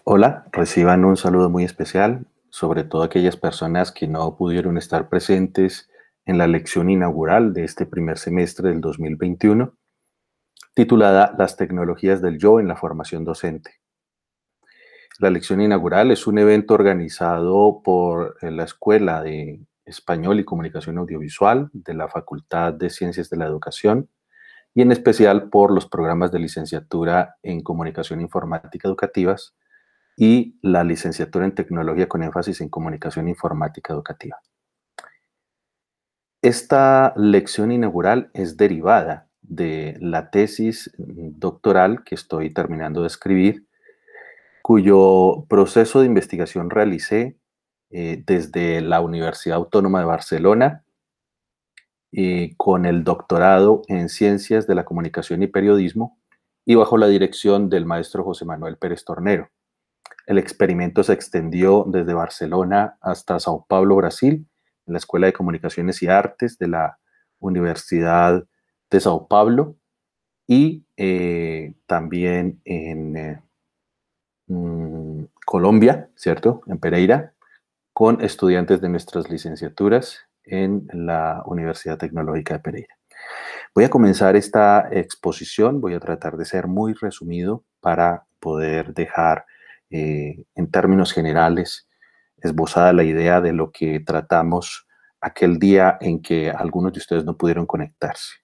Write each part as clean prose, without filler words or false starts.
Hola, reciban un saludo muy especial, sobre todo aquellas personas que no pudieron estar presentes en la lección inaugural de este primer semestre del 2021, titulada Las tecnologías del yo en la formación docente. La lección inaugural es un evento organizado por la Escuela de Español y Comunicación Audiovisual de la Facultad de Ciencias de la Educación y en especial por los programas de licenciatura en Comunicación Informática Educativas y la licenciatura en Tecnología con énfasis en Comunicación Informática Educativa. Esta lección inaugural es derivada de la tesis doctoral que estoy terminando de escribir, cuyo proceso de investigación realicé desde la Universidad Autónoma de Barcelona con el doctorado en Ciencias de la Comunicación y Periodismo y bajo la dirección del maestro José Manuel Pérez Tornero. El experimento se extendió desde Barcelona hasta Sao Paulo, Brasil, en la Escuela de Comunicaciones y Artes de la Universidad de Sao Paulo y también en Colombia, ¿cierto? En Pereira, con estudiantes de nuestras licenciaturas en la Universidad Tecnológica de Pereira. Voy a comenzar esta exposición, voy a tratar de ser muy resumido para poder dejar en términos generales esbozada la idea de lo que tratamos aquel día en que algunos de ustedes no pudieron conectarse.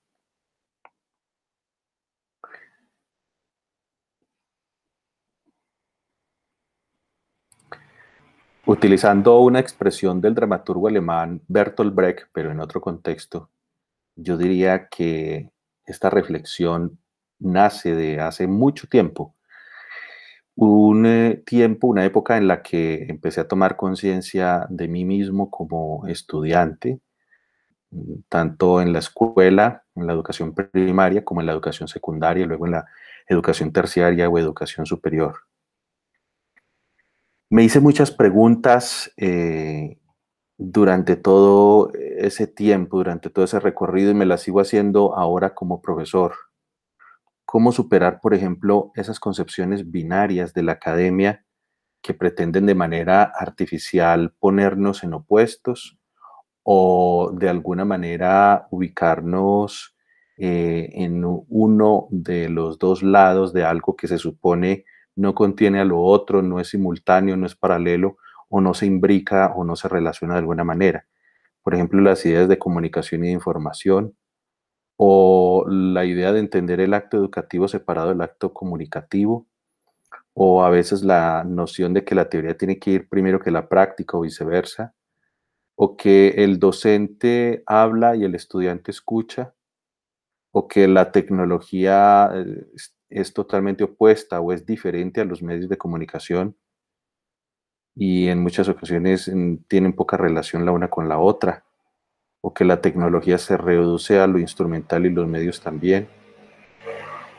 Utilizando una expresión del dramaturgo alemán Bertolt Brecht, pero en otro contexto, yo diría que esta reflexión nace de hace mucho tiempo, una época en la que empecé a tomar conciencia de mí mismo como estudiante, tanto en la escuela, en la educación primaria, como en la educación secundaria, y luego en la educación terciaria o educación superior. Me hice muchas preguntas durante todo ese tiempo, durante todo ese recorrido, y me las sigo haciendo ahora como profesor. ¿Cómo superar, por ejemplo, esas concepciones binarias de la academia que pretenden de manera artificial ponernos en opuestos o de alguna manera ubicarnos en uno de los dos lados de algo que se supone no contiene a lo otro, no es simultáneo, no es paralelo o no se imbrica o no se relaciona de alguna manera? Por ejemplo, las ideas de comunicación y de información o la idea de entender el acto educativo separado del acto comunicativo, o a veces la noción de que la teoría tiene que ir primero que la práctica o viceversa, o que el docente habla y el estudiante escucha, o que la tecnología es totalmente opuesta o es diferente a los medios de comunicación y en muchas ocasiones tienen poca relación la una con la otra, o que la tecnología se reduce a lo instrumental y los medios también,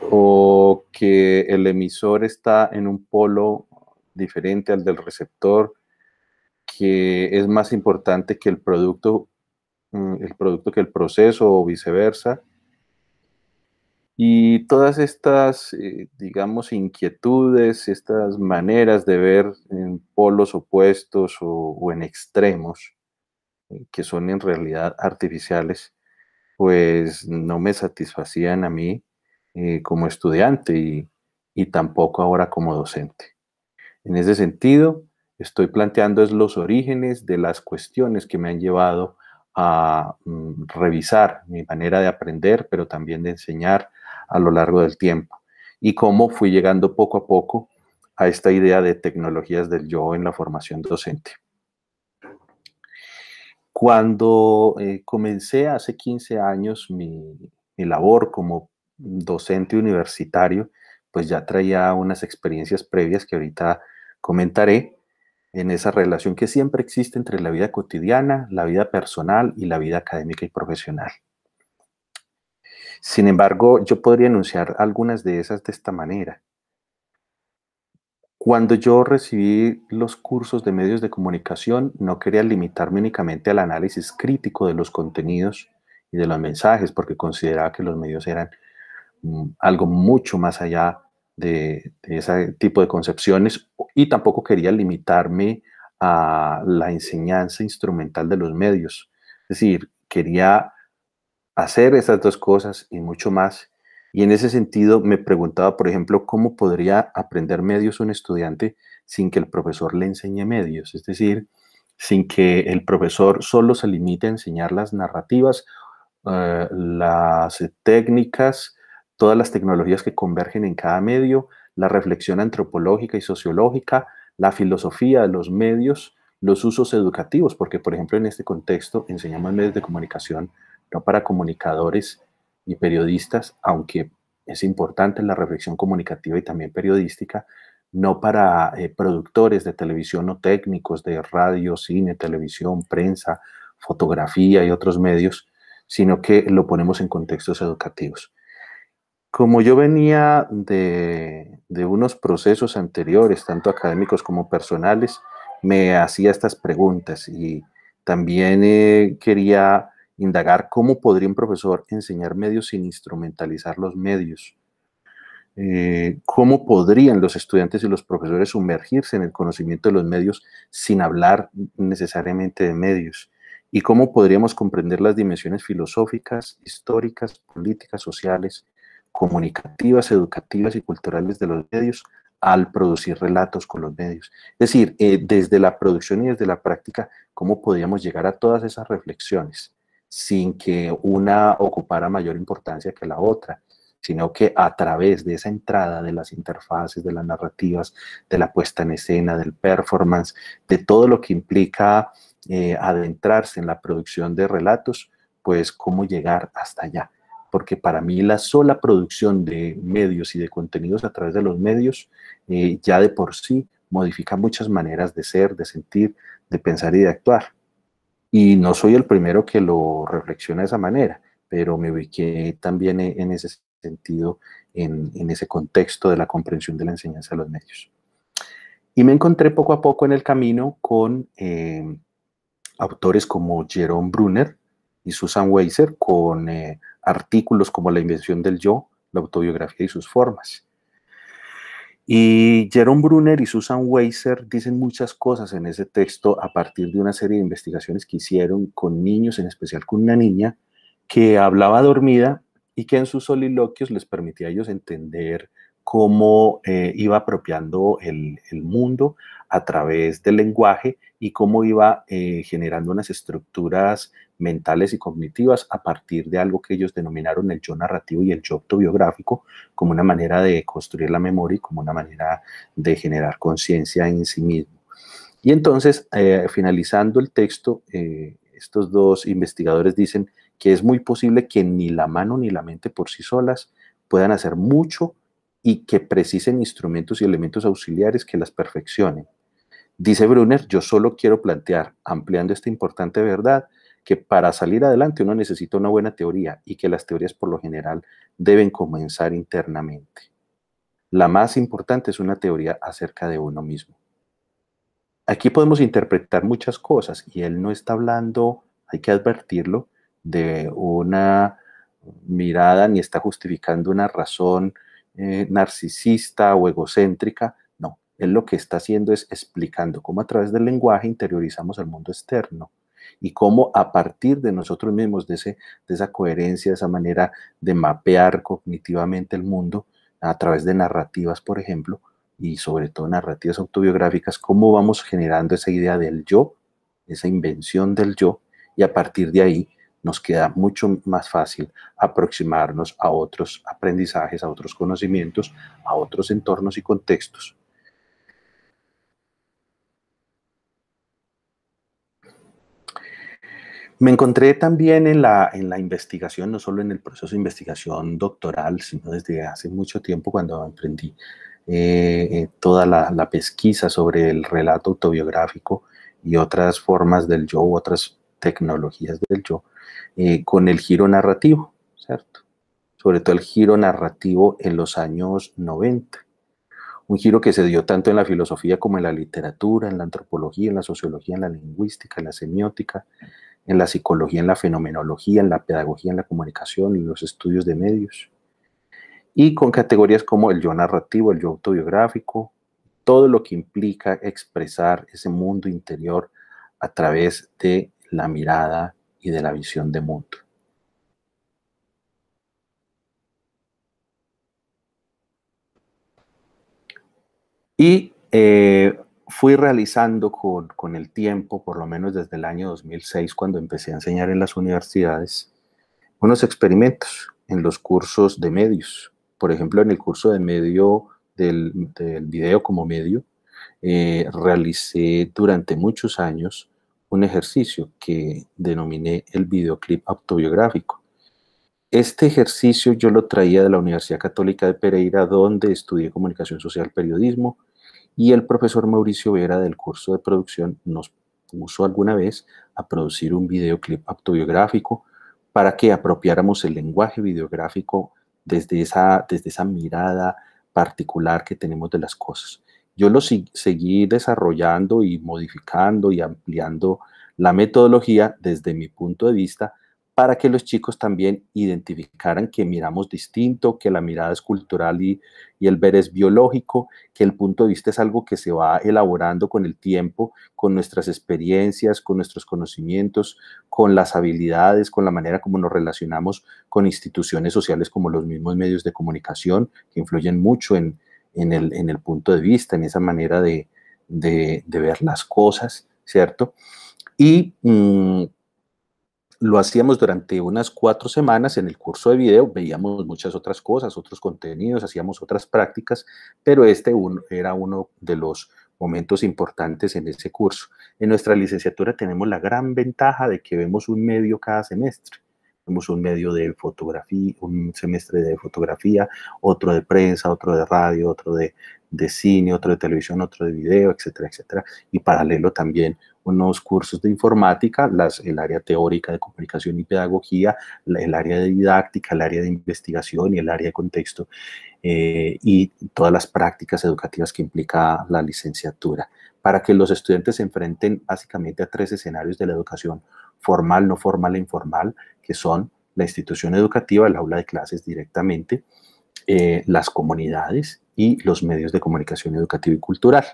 o que el emisor está en un polo diferente al del receptor, que es más importante que el producto que el proceso o viceversa. Y todas estas, digamos, inquietudes, estas maneras de ver en polos opuestos o en extremos, que son en realidad artificiales, pues no me satisfacían a mí como estudiante y tampoco ahora como docente. En ese sentido, estoy planteando es los orígenes de las cuestiones que me han llevado a revisar mi manera de aprender, pero también de enseñar a lo largo del tiempo, y cómo fui llegando poco a poco a esta idea de tecnologías del yo en la formación docente. Cuando comencé hace 15 años mi labor como docente universitario, pues ya traía unas experiencias previas que ahorita comentaré en esa relación que siempre existe entre la vida cotidiana, la vida personal y la vida académica y profesional. Sin embargo, yo podría enunciar algunas de esas de esta manera. Cuando yo recibí los cursos de medios de comunicación, no quería limitarme únicamente al análisis crítico de los contenidos y de los mensajes, porque consideraba que los medios eran algo mucho más allá de ese tipo de concepciones, y tampoco quería limitarme a la enseñanza instrumental de los medios. Es decir, quería hacer esas dos cosas y mucho más. Y en ese sentido me preguntaba, por ejemplo, cómo podría aprender medios un estudiante sin que el profesor le enseñe medios, es decir, sin que el profesor solo se limite a enseñar las narrativas, las técnicas, todas las tecnologías que convergen en cada medio, la reflexión antropológica y sociológica, la filosofía de los medios, los usos educativos, porque por ejemplo en este contexto enseñamos medios de comunicación no para comunicadores y periodistas, aunque es importante la reflexión comunicativa y también periodística, no para productores de televisión o técnicos de radio, cine, televisión, prensa, fotografía y otros medios, sino que lo ponemos en contextos educativos. Como yo venía de unos procesos anteriores, tanto académicos como personales, me hacía estas preguntas y también quería indagar cómo podría un profesor enseñar medios sin instrumentalizar los medios. ¿Cómo podrían los estudiantes y los profesores sumergirse en el conocimiento de los medios sin hablar necesariamente de medios? ¿Y cómo podríamos comprender las dimensiones filosóficas, históricas, políticas, sociales, comunicativas, educativas y culturales de los medios al producir relatos con los medios? Es decir, desde la producción y desde la práctica, ¿cómo podríamos llegar a todas esas reflexiones sin que una ocupara mayor importancia que la otra, sino que a través de esa entrada de las interfaces, de las narrativas, de la puesta en escena, del performance, de todo lo que implica adentrarse en la producción de relatos, pues cómo llegar hasta allá? Porque para mí la sola producción de medios y de contenidos a través de los medios ya de por sí modifica muchas maneras de ser, de sentir, de pensar y de actuar. Y no soy el primero que lo reflexiona de esa manera, pero me ubiqué también en ese sentido, en ese contexto de la comprensión de la enseñanza de los medios. Y me encontré poco a poco en el camino con autores como Jerome Brunner y Susan Weiser, con artículos como La invención del yo, la autobiografía y sus formas. Y Jerome Brunner y Susan Weiser dicen muchas cosas en ese texto a partir de una serie de investigaciones que hicieron con niños, en especial con una niña que hablaba dormida y que en sus soliloquios les permitía a ellos entender cómo iba apropiando el mundo a través del lenguaje y cómo iba generando unas estructuras mentales y cognitivas a partir de algo que ellos denominaron el yo narrativo y el yo autobiográfico, como una manera de construir la memoria y como una manera de generar conciencia en sí mismo. Y entonces, finalizando el texto, estos dos investigadores dicen que es muy posible que ni la mano ni la mente por sí solas puedan hacer mucho y que precisen instrumentos y elementos auxiliares que las perfeccionen. Dice Brunner, yo solo quiero plantear, ampliando esta importante verdad, que para salir adelante uno necesita una buena teoría y que las teorías por lo general deben comenzar internamente. La más importante es una teoría acerca de uno mismo. Aquí podemos interpretar muchas cosas y él no está hablando, hay que advertirlo, de una mirada ni está justificando una razón narcisista o egocéntrica. No, él lo que está haciendo es explicando cómo a través del lenguaje interiorizamos el mundo externo y cómo a partir de nosotros mismos, de esa coherencia, de esa manera de mapear cognitivamente el mundo a través de narrativas, por ejemplo, y sobre todo narrativas autobiográficas, cómo vamos generando esa idea del yo, esa invención del yo, y a partir de ahí nos queda mucho más fácil aproximarnos a otros aprendizajes, a otros conocimientos, a otros entornos y contextos. Me encontré también en la investigación, no solo en el proceso de investigación doctoral, sino desde hace mucho tiempo cuando emprendí toda la pesquisa sobre el relato autobiográfico y otras formas del yo, otras tecnologías del yo, con el giro narrativo, ¿cierto? Sobre todo el giro narrativo en los años 90. Un giro que se dio tanto en la filosofía como en la literatura, en la antropología, en la sociología, en la lingüística, en la semiótica, en la psicología, en la fenomenología, en la pedagogía, en la comunicación, en los estudios de medios. y con categorías como el yo narrativo, el yo autobiográfico, todo lo que implica expresar ese mundo interior a través de la mirada y de la visión de mundo. Y fui realizando con el tiempo, por lo menos desde el año 2006, cuando empecé a enseñar en las universidades, unos experimentos en los cursos de medios. Por ejemplo, en el curso de medio del video como medio, realicé durante muchos años un ejercicio que denominé el videoclip autobiográfico. Este ejercicio yo lo traía de la Universidad Católica de Pereira, donde estudié comunicación social, periodismo, y el profesor Mauricio Vera del curso de producción nos puso alguna vez a producir un videoclip autobiográfico para que apropiáramos el lenguaje videográfico desde esa mirada particular que tenemos de las cosas. Yo lo seguí desarrollando y modificando y ampliando la metodología desde mi punto de vista para que los chicos también identificaran que miramos distinto, que la mirada es cultural y el ver es biológico, que el punto de vista es algo que se va elaborando con el tiempo, con nuestras experiencias, con nuestros conocimientos, con las habilidades, con la manera como nos relacionamos con instituciones sociales como los mismos medios de comunicación, que influyen mucho en el punto de vista, en esa manera de ver las cosas, ¿cierto? Y lo hacíamos durante unas 4 semanas en el curso de video, veíamos muchas otras cosas, otros contenidos, hacíamos otras prácticas, pero era uno de los momentos importantes en ese curso. En nuestra licenciatura tenemos la gran ventaja de que vemos un medio cada semestre. Vemos un medio de fotografía, un semestre de fotografía, otro de prensa, otro de radio, otro de cine, otro de televisión, otro de video, etcétera, etcétera. Y paralelo también unos cursos de informática, el área teórica de comunicación y pedagogía, el área de didáctica, el área de investigación y el área de contexto, y todas las prácticas educativas que implica la licenciatura, para que los estudiantes se enfrenten básicamente a 3 escenarios de la educación: formal, no formal e informal, que son la institución educativa, el aula de clases directamente, las comunidades y los medios de comunicación educativa y cultural.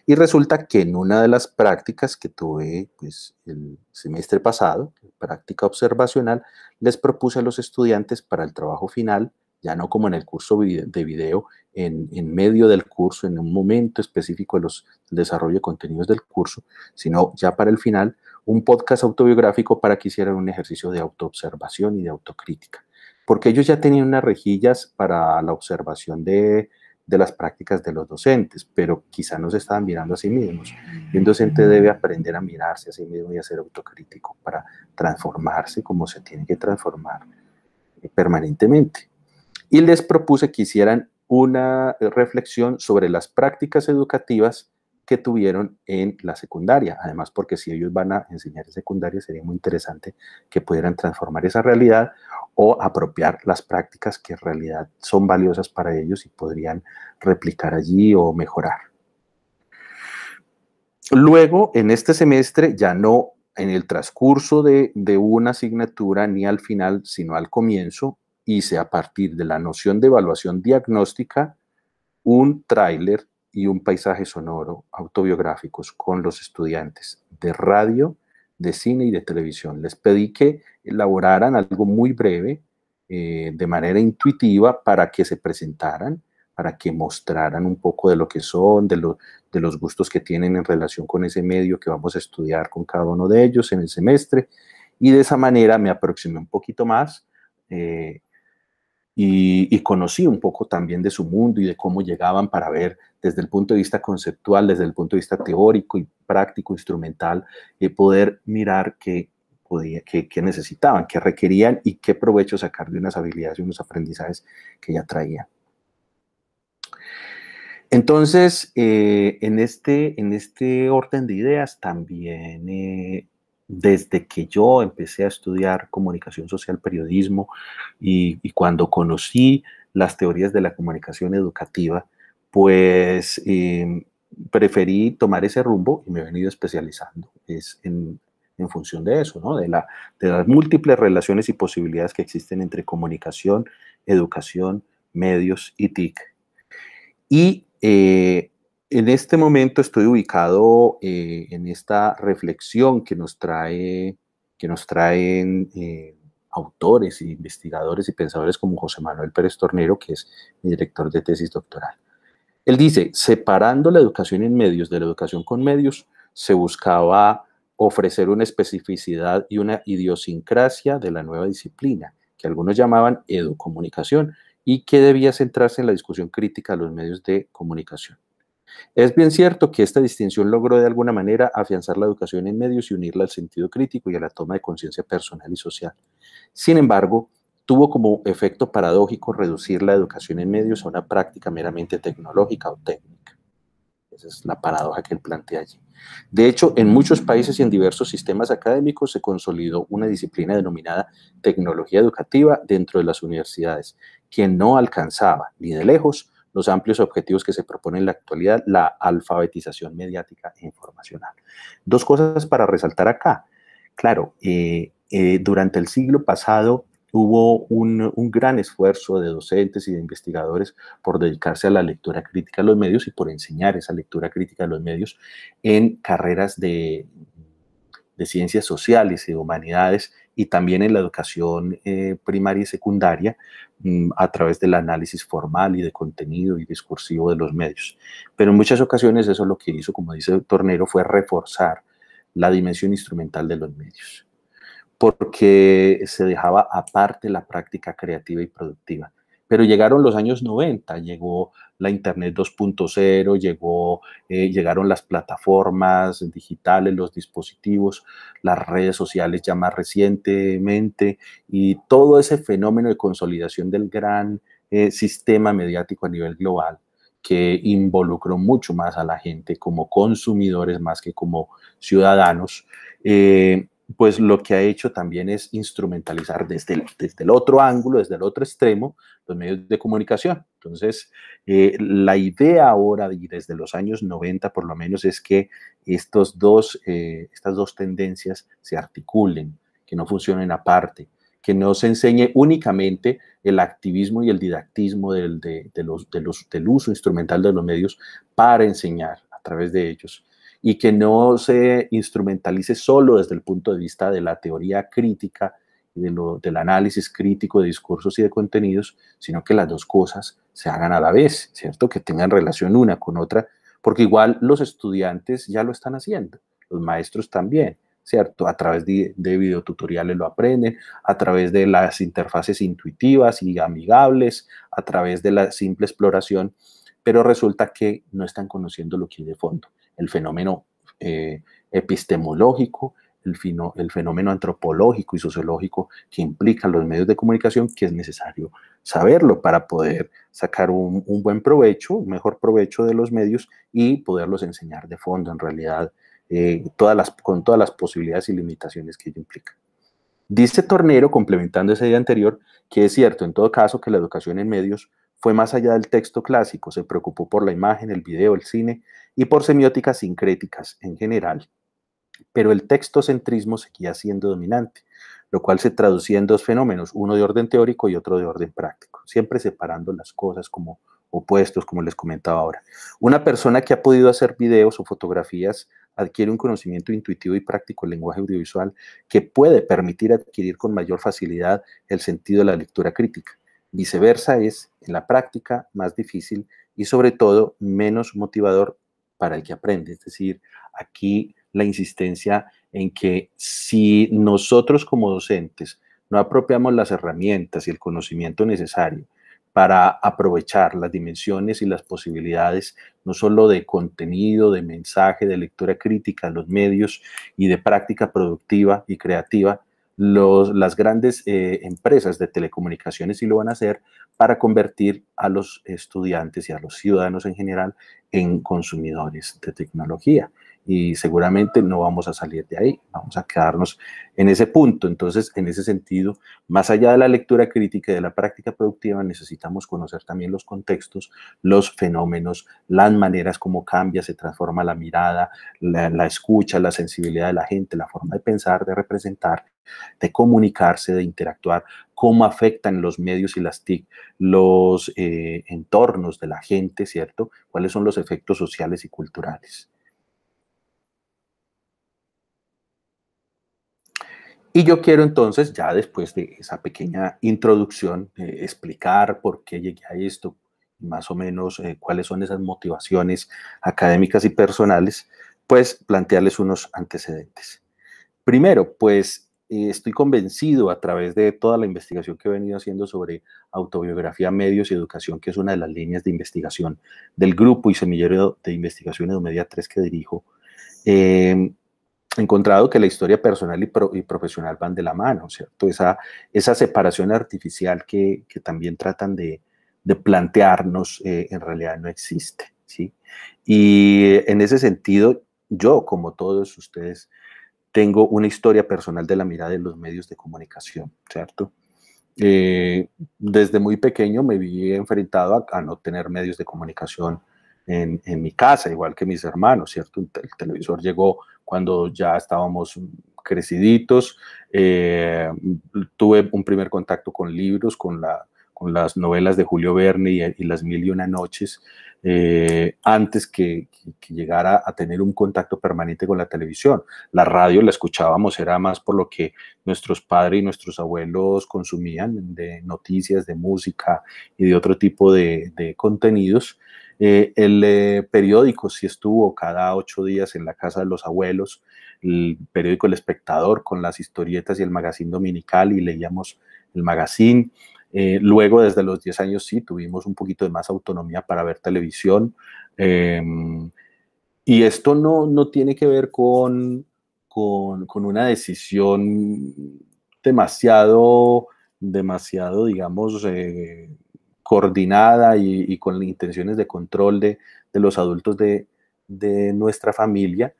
Y resulta que en una de las prácticas que tuve pues, el semestre pasado, práctica observacional, les propuse a los estudiantes para el trabajo final, ya no como en el curso de video, en medio del curso, en un momento específico del desarrollo de contenidos del curso, sino ya para el final, un podcast autobiográfico para que hicieran un ejercicio de autoobservación y de autocrítica. Porque ellos ya tenían unas rejillas para la observación de las prácticas de los docentes, pero quizá no se estaban mirando a sí mismos. Y un docente debe aprender a mirarse a sí mismo y a ser autocrítico para transformarse como se tiene que transformar permanentemente. Y les propuse que hicieran una reflexión sobre las prácticas educativas que tuvieron en la secundaria. Además, porque si ellos van a enseñar en secundaria, sería muy interesante que pudieran transformar esa realidad o apropiar las prácticas que en realidad son valiosas para ellos y podrían replicar allí o mejorar. Luego, en este semestre, ya no en el transcurso de una asignatura ni al final, sino al comienzo, hice a partir de la noción de evaluación diagnóstica un tráiler y un paisaje sonoro autobiográficos con los estudiantes de radio, de cine y de televisión. Les pedí que elaboraran algo muy breve, de manera intuitiva, para que se presentaran, para que mostraran un poco de lo que son, de los gustos que tienen en relación con ese medio que vamos a estudiar con cada uno de ellos en el semestre. Y de esa manera me aproximé un poquito más, y conocí un poco también de su mundo y de cómo llegaban para ver desde el punto de vista conceptual, desde el punto de vista teórico y práctico, instrumental, poder mirar qué necesitaban, qué requerían y qué provecho sacar de unas habilidades y unos aprendizajes que ya traían. Entonces, en este orden de ideas también, desde que yo empecé a estudiar comunicación social, periodismo, y cuando conocí las teorías de la comunicación educativa, pues preferí tomar ese rumbo y me he venido especializando en función de eso, ¿no? De las múltiples relaciones y posibilidades que existen entre comunicación, educación, medios y TIC. Y en este momento estoy ubicado en esta reflexión que nos traen autores, e investigadores y pensadores como José Manuel Pérez Tornero, que es mi director de tesis doctoral. Él dice, separando la educación en medios de la educación con medios, se buscaba ofrecer una especificidad y una idiosincrasia de la nueva disciplina, que algunos llamaban educomunicación, y que debía centrarse en la discusión crítica de los medios de comunicación. Es bien cierto que esta distinción logró de alguna manera afianzar la educación en medios y unirla al sentido crítico y a la toma de conciencia personal y social. Sin embargo, tuvo como efecto paradójico reducir la educación en medios a una práctica meramente tecnológica o técnica. Esa es la paradoja que él plantea allí. De hecho, en muchos países y en diversos sistemas académicos se consolidó una disciplina denominada tecnología educativa dentro de las universidades, que no alcanzaba ni de lejos los amplios objetivos que se proponen en la actualidad, la alfabetización mediática e informacional. Dos cosas para resaltar acá. Claro, durante el siglo pasado hubo un gran esfuerzo de docentes y de investigadores por dedicarse a la lectura crítica de los medios y por enseñar esa lectura crítica de los medios en carreras de ciencias sociales y de humanidades y también en la educación primaria y secundaria a través del análisis formal y de contenido y discursivo de los medios. Pero en muchas ocasiones eso lo que hizo, como dice Tornero, fue reforzar la dimensión instrumental de los medios, porque se dejaba aparte la práctica creativa y productiva. Pero llegaron los años 90, llegó la Internet 2.0, llegaron las plataformas digitales, los dispositivos, las redes sociales ya más recientemente, y todo ese fenómeno de consolidación del gran sistema mediático a nivel global, que involucró mucho más a la gente como consumidores más que como ciudadanos, pues lo que ha hecho también es instrumentalizar desde el otro ángulo, desde el otro extremo, los medios de comunicación. Entonces, la idea ahora, y desde los años 90 por lo menos, es que estas dos tendencias se articulen, que no funcionen aparte, que no se enseñe únicamente el activismo y el didactismo del uso instrumental de los medios para enseñar a través de ellos, y que no se instrumentalice solo desde el punto de vista de la teoría crítica y del análisis crítico de discursos y de contenidos, sino que las dos cosas se hagan a la vez, ¿cierto? Que tengan relación una con otra, porque igual los estudiantes ya lo están haciendo, los maestros también, ¿cierto? A través de videotutoriales lo aprenden, a través de las interfaces intuitivas y amigables, a través de la simple exploración, pero resulta que no están conociendo lo que hay de fondo, el fenómeno epistemológico, el fenómeno antropológico y sociológico que implican los medios de comunicación, que es necesario saberlo para poder sacar un buen provecho, un mejor provecho de los medios y poderlos enseñar de fondo, en realidad, con todas las posibilidades y limitaciones que ello implica. Dice Tornero, complementando esa idea anterior, que es cierto, en todo caso, que la educación en medios fue más allá del texto clásico, se preocupó por la imagen, el video, el cine y por semióticas sincréticas en general, pero el textocentrismo seguía siendo dominante, lo cual se traducía en dos fenómenos, uno de orden teórico y otro de orden práctico, siempre separando las cosas como opuestos, como les comentaba ahora. Una persona que ha podido hacer videos o fotografías adquiere un conocimiento intuitivo y práctico del lenguaje audiovisual que puede permitir adquirir con mayor facilidad el sentido de la lectura crítica. Viceversa es, en la práctica, más difícil y sobre todo menos motivador para el que aprende. Es decir, aquí la insistencia en que si nosotros como docentes no apropiamos las herramientas y el conocimiento necesario para aprovechar las dimensiones y las posibilidades, no solo de contenido, de mensaje, de lectura crítica, los medios y de práctica productiva y creativa, las grandes empresas de telecomunicaciones sí lo van a hacer para convertir a los estudiantes y a los ciudadanos en general en consumidores de tecnología. Y seguramente no vamos a salir de ahí, vamos a quedarnos en ese punto. Entonces, en ese sentido, más allá de la lectura crítica y de la práctica productiva, necesitamos conocer también los contextos, los fenómenos, las maneras como cambia, se transforma la mirada, la escucha, la sensibilidad de la gente, la forma de pensar, de representar de comunicarse, de interactuar, cómo afectan los medios y las TIC los entornos de la gente, ¿cierto? ¿Cuáles son los efectos sociales y culturales? Y yo quiero entonces, ya después de esa pequeña introducción, explicar por qué llegué a esto, más o menos cuáles son esas motivaciones académicas y personales, pues plantearles unos antecedentes. Primero, pues estoy convencido a través de toda la investigación que he venido haciendo sobre autobiografía, medios y educación, que es una de las líneas de investigación del grupo y semillero de investigación Edumedia 3 que dirijo, eh, encontrado que la historia personal y profesional van de la mano, ¿cierto? Esa separación artificial que también tratan de plantearnos en realidad no existe, ¿sí? Y en ese sentido, yo, como todos ustedes, tengo una historia personal de la mirada de los medios de comunicación, ¿cierto? Desde muy pequeño me vi enfrentado a no tener medios de comunicación en mi casa, igual que mis hermanos, ¿cierto? El televisor llegó cuando ya estábamos creciditos, tuve un primer contacto con libros, con las novelas de Julio Verne y las Mil y una noches, antes que llegara a tener un contacto permanente con la televisión. La radio la escuchábamos, era más por lo que nuestros padres y nuestros abuelos consumían de noticias, de música y de otro tipo de contenidos. El periódico sí estuvo cada 8 días en la casa de los abuelos, el periódico El Espectador con las historietas y el magazine dominical y leíamos el magazine. Luego, desde los 10 años, sí, tuvimos un poquito de más autonomía para ver televisión. Eh, y esto no tiene que ver con una decisión demasiado, demasiado digamos, coordinada y con intenciones de control de los adultos de nuestra familia,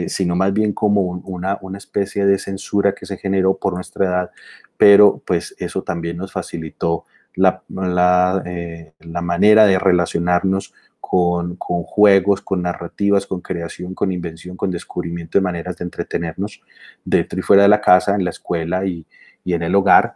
sino más bien como una especie de censura que se generó por nuestra edad, pero pues eso también nos facilitó la manera de relacionarnos con juegos, con narrativas, con creación, con invención, con descubrimiento de maneras de entretenernos dentro y fuera de la casa, en la escuela y en el hogar.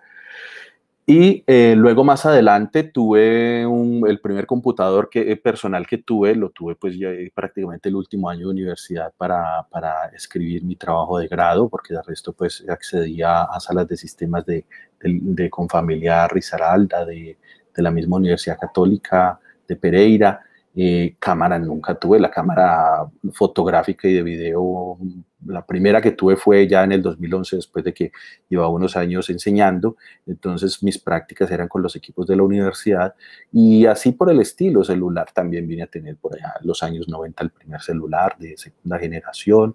Y luego más adelante tuve el primer computador personal que tuve, lo tuve pues ya prácticamente el último año de universidad para escribir mi trabajo de grado, porque de resto pues accedía a salas de sistemas de Confamiliar Risaralda, de la misma Universidad Católica de Pereira. Cámara nunca tuve, la cámara fotográfica y de video, la primera que tuve fue ya en el 2011, después de que llevaba unos años enseñando. Entonces mis prácticas eran con los equipos de la universidad y así por el estilo. Celular también vine a tener por allá en los años 90 el primer celular de segunda generación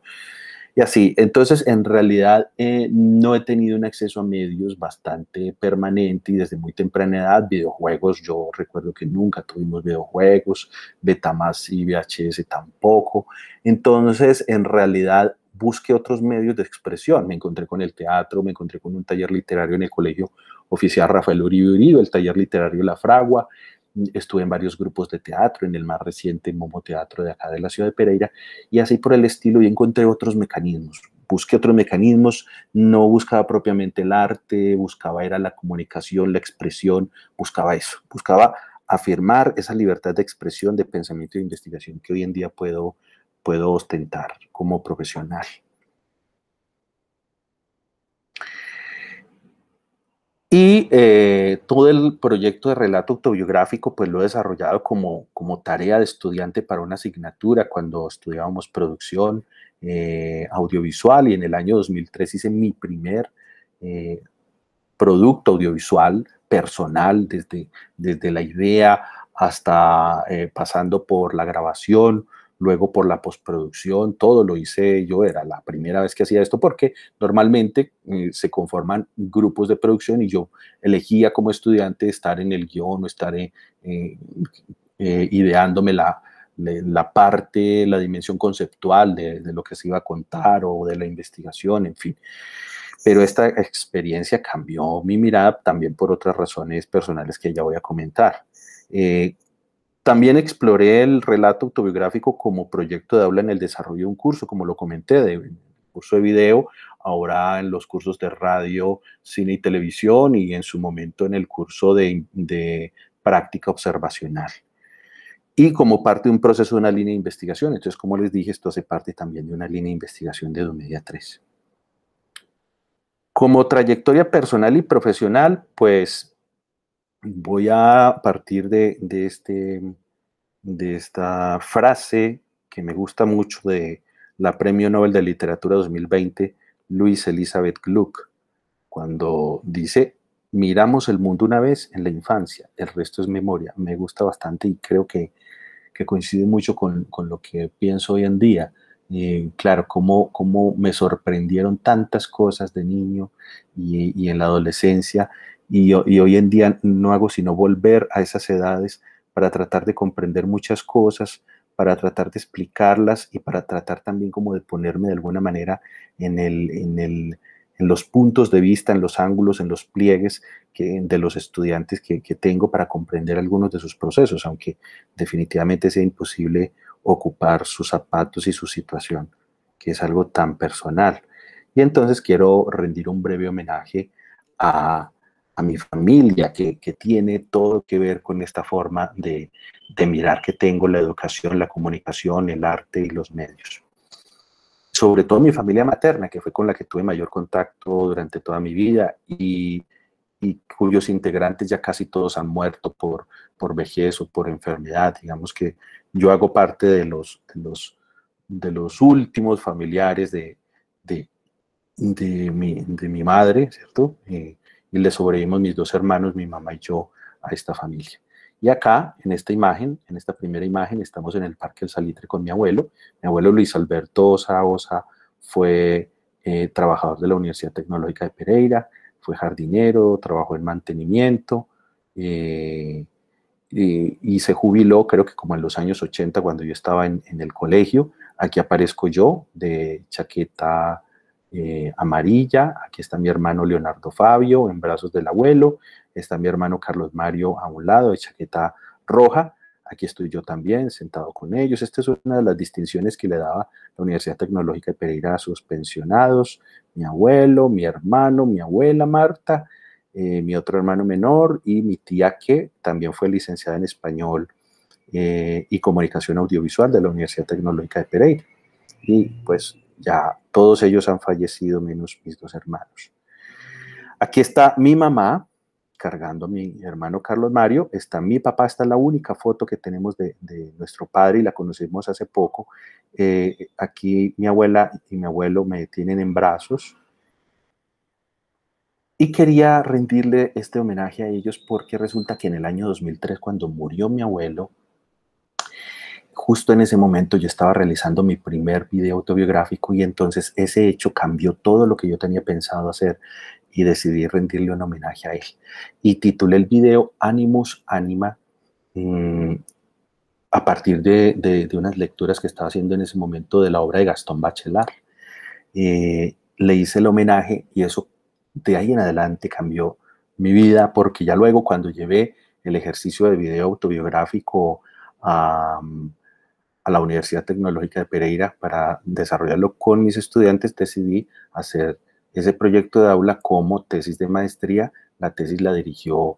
y así. Entonces en realidad no he tenido un acceso a medios bastante permanente y desde muy temprana edad. Videojuegos, yo recuerdo que nunca tuvimos videojuegos, Betamax y VHS tampoco. Entonces en realidad busqué otros medios de expresión. Me encontré con el teatro, me encontré con un taller literario en el Colegio Oficial Rafael Uribe Uribe, el taller literario La Fragua. Estuve en varios grupos de teatro, en el más reciente Momo Teatro de acá de la ciudad de Pereira, y así por el estilo, y encontré otros mecanismos. Busqué otros mecanismos, no buscaba propiamente el arte, buscaba era la comunicación, la expresión, buscaba eso, buscaba afirmar esa libertad de expresión, de pensamiento y de investigación que hoy en día puedo ostentar como profesional. Y todo el proyecto de relato autobiográfico pues lo he desarrollado como tarea de estudiante para una asignatura cuando estudiábamos producción audiovisual, y en el año 2003 hice mi primer eh, producto audiovisual personal, desde la idea hasta pasando por la grabación, luego por la postproducción. Todo lo hice yo, era la primera vez que hacía esto porque normalmente se conforman grupos de producción y yo elegía como estudiante estar en el guión o estar ideándome la parte, la dimensión conceptual de lo que se iba a contar o de la investigación, en fin. Pero esta experiencia cambió mi mirada también por otras razones personales que ya voy a comentar. Eh, También exploré el relato autobiográfico como proyecto de aula en el desarrollo de un curso, como lo comenté, curso de video, ahora en los cursos de radio, cine y televisión, y en su momento en el curso de práctica observacional. Y como parte de un proceso de una línea de investigación. Entonces, como les dije, esto hace parte también de una línea de investigación de 2Media 3. Como trayectoria personal y profesional, pues voy a partir de esta frase que me gusta mucho de la Premio Nobel de Literatura 2020, Louise Elizabeth Gluck, cuando dice: miramos el mundo una vez en la infancia, el resto es memoria. Me gusta bastante y creo que coincide mucho con lo que pienso hoy en día. Claro, cómo me sorprendieron tantas cosas de niño y en la adolescencia, y hoy en día no hago sino volver a esas edades para tratar de comprender muchas cosas, para tratar de explicarlas y para tratar también como de ponerme de alguna manera en los puntos de vista, en los ángulos, en los pliegues de los estudiantes que tengo para comprender algunos de sus procesos, aunque definitivamente sea imposible ocupar sus zapatos y su situación, que es algo tan personal. Y entonces quiero rendir un breve homenaje a mi familia, que tiene todo que ver con esta forma de mirar que tengo la educación, la comunicación, el arte y los medios. Sobre todo mi familia materna, que fue con la que tuve mayor contacto durante toda mi vida y cuyos integrantes ya casi todos han muerto por vejez o por enfermedad. Digamos que yo hago parte de los últimos familiares de mi madre, ¿cierto? Y le sobrevivimos mis dos hermanos, mi mamá y yo, a esta familia. Y acá, en esta imagen, en esta primera imagen, estamos en el Parque El Salitre con mi abuelo. Mi abuelo Luis Alberto Osa fue trabajador de la Universidad Tecnológica de Pereira, fue jardinero, trabajó en mantenimiento y se jubiló, creo que como en los años 80, cuando yo estaba en el colegio. Aquí aparezco yo de chaqueta amarilla. Aquí está mi hermano Leonardo Fabio en brazos del abuelo. Está mi hermano Carlos Mario a un lado de chaqueta roja. Aquí estoy yo también sentado con ellos. Esta es una de las distinciones que le daba la Universidad Tecnológica de Pereira a sus pensionados: mi abuelo, mi hermano, mi abuela Marta, mi otro hermano menor y mi tía, que también fue licenciada en español y comunicación audiovisual de la Universidad Tecnológica de Pereira. Y pues ya todos ellos han fallecido, menos mis dos hermanos. Aquí está mi mamá cargando a mi hermano Carlos Mario. Está mi papá. Esta es la única foto que tenemos de nuestro padre y la conocimos hace poco. Aquí mi abuela y mi abuelo me tienen en brazos. Y quería rendirle este homenaje a ellos porque resulta que en el año 2003, cuando murió mi abuelo, justo en ese momento yo estaba realizando mi primer video autobiográfico, y entonces ese hecho cambió todo lo que yo tenía pensado hacer y decidí rendirle un homenaje a él. Y titulé el video Animus Anima, a partir de unas lecturas que estaba haciendo en ese momento de la obra de Gastón Bachelard. Le hice el homenaje y eso de ahí en adelante cambió mi vida, porque ya luego, cuando llevé el ejercicio de video autobiográfico a la Universidad Tecnológica de Pereira para desarrollarlo con mis estudiantes, decidí hacer ese proyecto de aula como tesis de maestría. La tesis la dirigió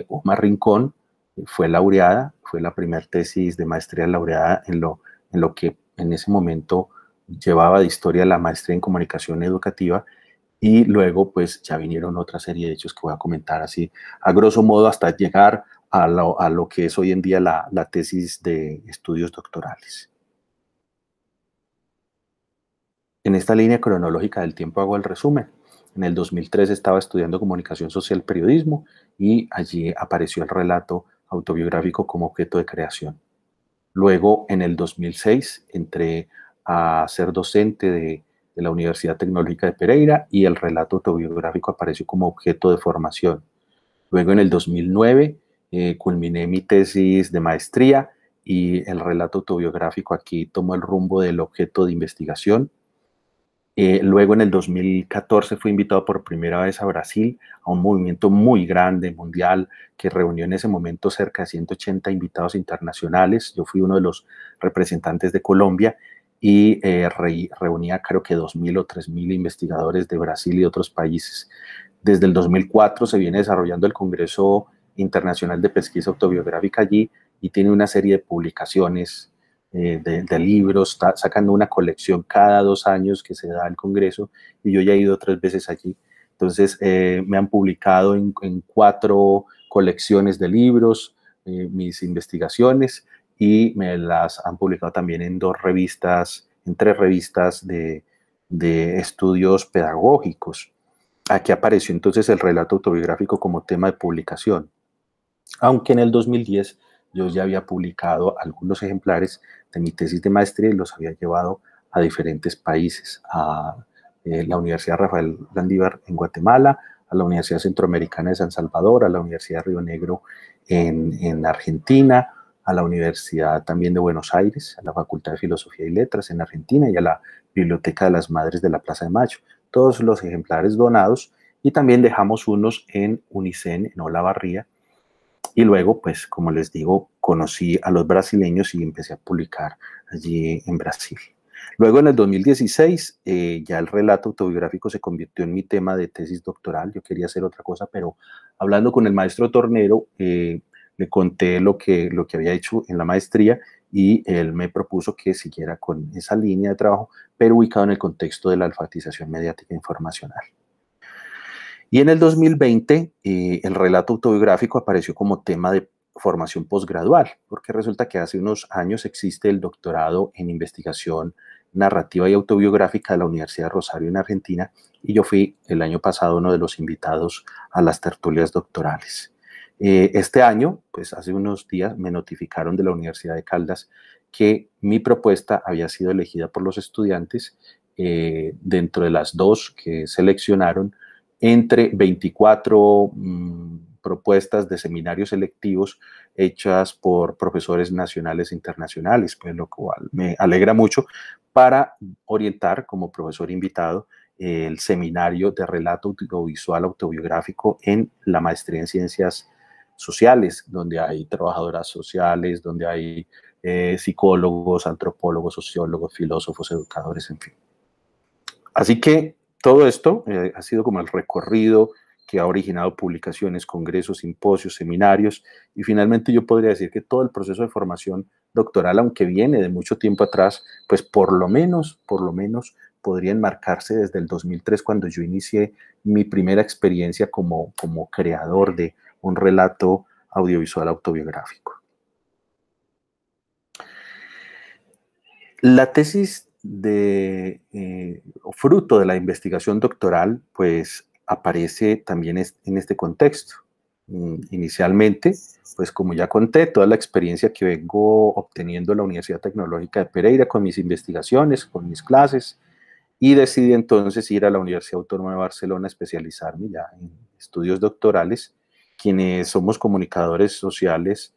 Omar Rincón, fue laureada, fue la primera tesis de maestría laureada en lo que en ese momento llevaba de historia la maestría en comunicación educativa. Y luego pues ya vinieron otra serie de hechos que voy a comentar así a grosso modo hasta llegar a lo que es hoy en día la tesis de estudios doctorales. En esta línea cronológica del tiempo hago el resumen. En el 2003 estaba estudiando comunicación social y periodismo, y allí apareció el relato autobiográfico como objeto de creación. Luego, en el 2006, entré a ser docente de la Universidad Tecnológica de Pereira, y el relato autobiográfico apareció como objeto de formación. Luego, en el 2009, culminé mi tesis de maestría, y el relato autobiográfico aquí tomó el rumbo del objeto de investigación. Luego, en el 2014, fui invitado por primera vez a Brasil, a un movimiento muy grande, mundial, que reunió en ese momento cerca de 180 invitados internacionales. Yo fui uno de los representantes de Colombia, y reunía creo que 2.000 o 3.000 investigadores de Brasil y de otros países. Desde el 2004 se viene desarrollando el Congreso Internacional de Pesquisa Autobiográfica allí y tiene una serie de publicaciones de libros, está sacando una colección cada 2 años que se da al Congreso y yo ya he ido 3 veces allí. Entonces me han publicado en 4 colecciones de libros mis investigaciones y me las han publicado también en 2 revistas, en 3 revistas de estudios pedagógicos. Aquí apareció entonces el relato autobiográfico como tema de publicación, aunque en el 2010 yo ya había publicado algunos ejemplares de mi tesis de maestría y los había llevado a diferentes países, a la Universidad Rafael Landívar en Guatemala, a la Universidad Centroamericana de San Salvador, a la Universidad de Río Negro en Argentina, a la Universidad también de Buenos Aires, a la Facultad de Filosofía y Letras en Argentina y a la Biblioteca de las Madres de la Plaza de Mayo. Todos los ejemplares donados y también dejamos unos en Unicen, en Olavarría, y luego, pues, como les digo, conocí a los brasileños y empecé a publicar allí en Brasil. Luego, en el 2016, ya el relato autobiográfico se convirtió en mi tema de tesis doctoral. Yo quería hacer otra cosa, pero hablando con el maestro Tornero, le conté lo que había hecho en la maestría y él me propuso que siguiera con esa línea de trabajo, pero ubicado en el contexto de la alfabetización mediática informacional. Y en el 2020, el relato autobiográfico apareció como tema de formación posgradual, porque resulta que hace unos años existe el doctorado en investigación narrativa y autobiográfica de la Universidad de Rosario en Argentina, y yo fui el año pasado uno de los invitados a las tertulias doctorales. Este año, pues hace unos días, me notificaron de la Universidad de Caldas que mi propuesta había sido elegida por los estudiantes dentro de las 2 que seleccionaron entre 24 propuestas de seminarios selectivos hechas por profesores nacionales e internacionales, pues lo cual me alegra mucho para orientar como profesor invitado el seminario de relato audiovisual autobiográfico en la maestría en ciencias sociales, donde hay trabajadoras sociales, donde hay psicólogos, antropólogos, sociólogos, filósofos, educadores, en fin. Así que todo esto ha sido como el recorrido que ha originado publicaciones, congresos, simposios, seminarios, y finalmente yo podría decir que todo el proceso de formación doctoral, aunque viene de mucho tiempo atrás, pues por lo menos podría enmarcarse desde el 2003, cuando yo inicié mi primera experiencia como creador de un relato audiovisual autobiográfico. La tesis fruto de la investigación doctoral, pues aparece también en este contexto. Inicialmente, pues como ya conté, toda la experiencia que vengo obteniendo en la Universidad Tecnológica de Pereira con mis investigaciones, con mis clases, y decidí entonces ir a la Universidad Autónoma de Barcelona a especializarme ya en estudios doctorales. Quienes somos comunicadores sociales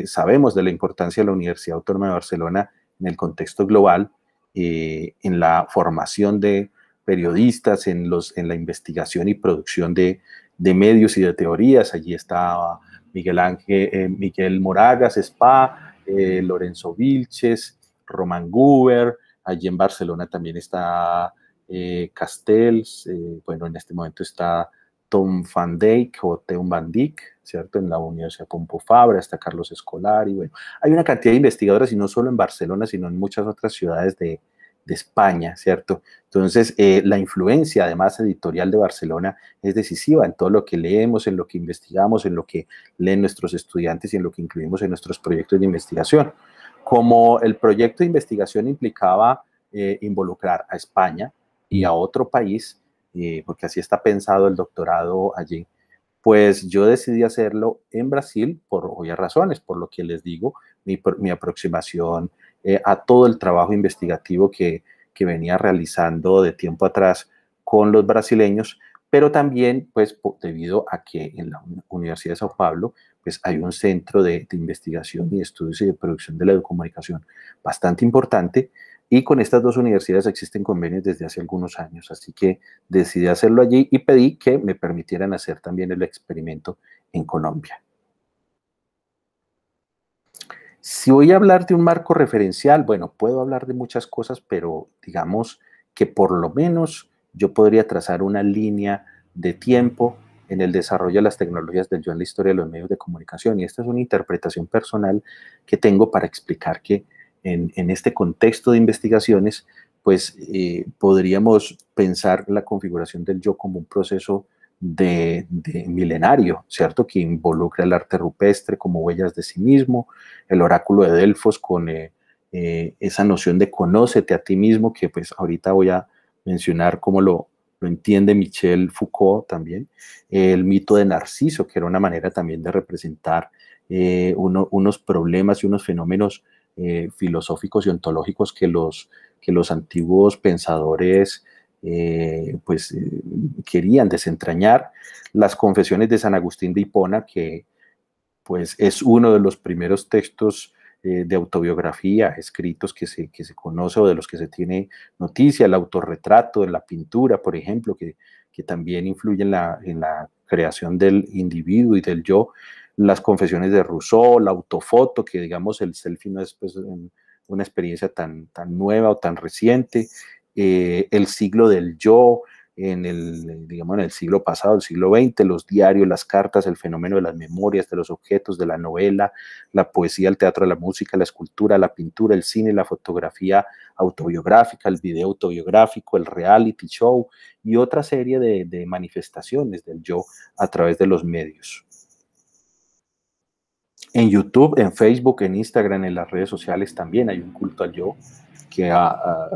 sabemos de la importancia de la Universidad Autónoma de Barcelona en el contexto global, en la formación de periodistas, en la investigación y producción de medios y de teorías. Allí estaba Miguel Moragas Spa, Lorenzo Vilches, Román Guber. Allí en Barcelona también está Castells, bueno, en este momento está Tom Van Dijk o Teun Van Dijk, ¿cierto? En la Universidad Pompeu Fabra, está Carlos Escolari, bueno, hay una cantidad de investigadores y no solo en Barcelona, sino en muchas otras ciudades de España, ¿cierto? Entonces, la influencia, además, editorial de Barcelona es decisiva en todo lo que leemos, en lo que investigamos, en lo que leen nuestros estudiantes y en lo que incluimos en nuestros proyectos de investigación. Como el proyecto de investigación implicaba involucrar a España y a otro país, porque así está pensado el doctorado allí, pues yo decidí hacerlo en Brasil por obvias razones, por lo que les digo, mi aproximación a todo el trabajo investigativo que venía realizando de tiempo atrás con los brasileños, pero también pues debido a que en la Universidad de Sao Paulo pues hay un centro de investigación y estudios y de producción de la educomunicación bastante importante, y con estas 2 universidades existen convenios desde hace algunos años, así que decidí hacerlo allí y pedí que me permitieran hacer también el experimento en Colombia. Si voy a hablar de un marco referencial, bueno, puedo hablar de muchas cosas, pero digamos que por lo menos yo podría trazar una línea de tiempo en el desarrollo de las tecnologías del yo en la historia de los medios de comunicación. Y esta es una interpretación personal que tengo para explicar que en este contexto de investigaciones, pues podríamos pensar la configuración del yo como un proceso de milenario, ¿cierto? Que involucra el arte rupestre como huellas de sí mismo, el oráculo de Delfos con esa noción de conócete a ti mismo, que pues ahorita voy a mencionar cómo lo entiende Michel Foucault también, el mito de Narciso, que era una manera también de representar unos problemas y unos fenómenos filosóficos y ontológicos que los antiguos pensadores querían desentrañar. Las confesiones de San Agustín de Hipona, que pues es uno de los primeros textos de autobiografía escritos que se conoce o de los que se tiene noticia, el autorretrato, en la pintura, por ejemplo, que también influye en la creación del individuo y del yo, las confesiones de Rousseau, la autofoto, que digamos el selfie no es pues, una experiencia tan nueva o tan reciente, el siglo del yo, digamos, en el siglo pasado, el siglo XX, los diarios, las cartas, el fenómeno de las memorias, de los objetos, de la novela, la poesía, el teatro, la música, la escultura, la pintura, el cine, la fotografía autobiográfica, el video autobiográfico, el reality show y otra serie de manifestaciones del yo a través de los medios. En YouTube, en Facebook, en Instagram, en las redes sociales también hay un culto al yo que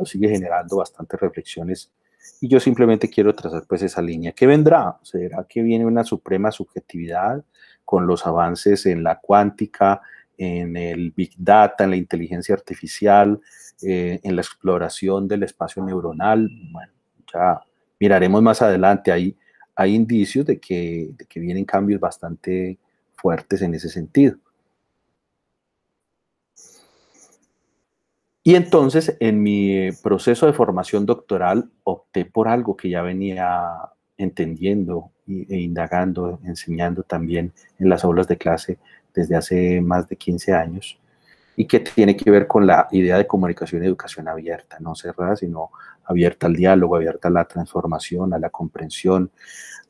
sigue generando bastantes reflexiones y yo simplemente quiero trazar pues esa línea. ¿Qué vendrá? ¿Será que viene una suprema subjetividad con los avances en la cuántica, en el Big Data, en la inteligencia artificial, en la exploración del espacio neuronal? Bueno, ya miraremos más adelante. Hay indicios de que vienen cambios bastante fuertes en ese sentido. Y entonces, en mi proceso de formación doctoral, opté por algo que ya venía entendiendo e indagando, enseñando también en las aulas de clase desde hace más de 15 años, y que tiene que ver con la idea de comunicación y educación abierta, no cerrada, sino abierta al diálogo, abierta a la transformación, a la comprensión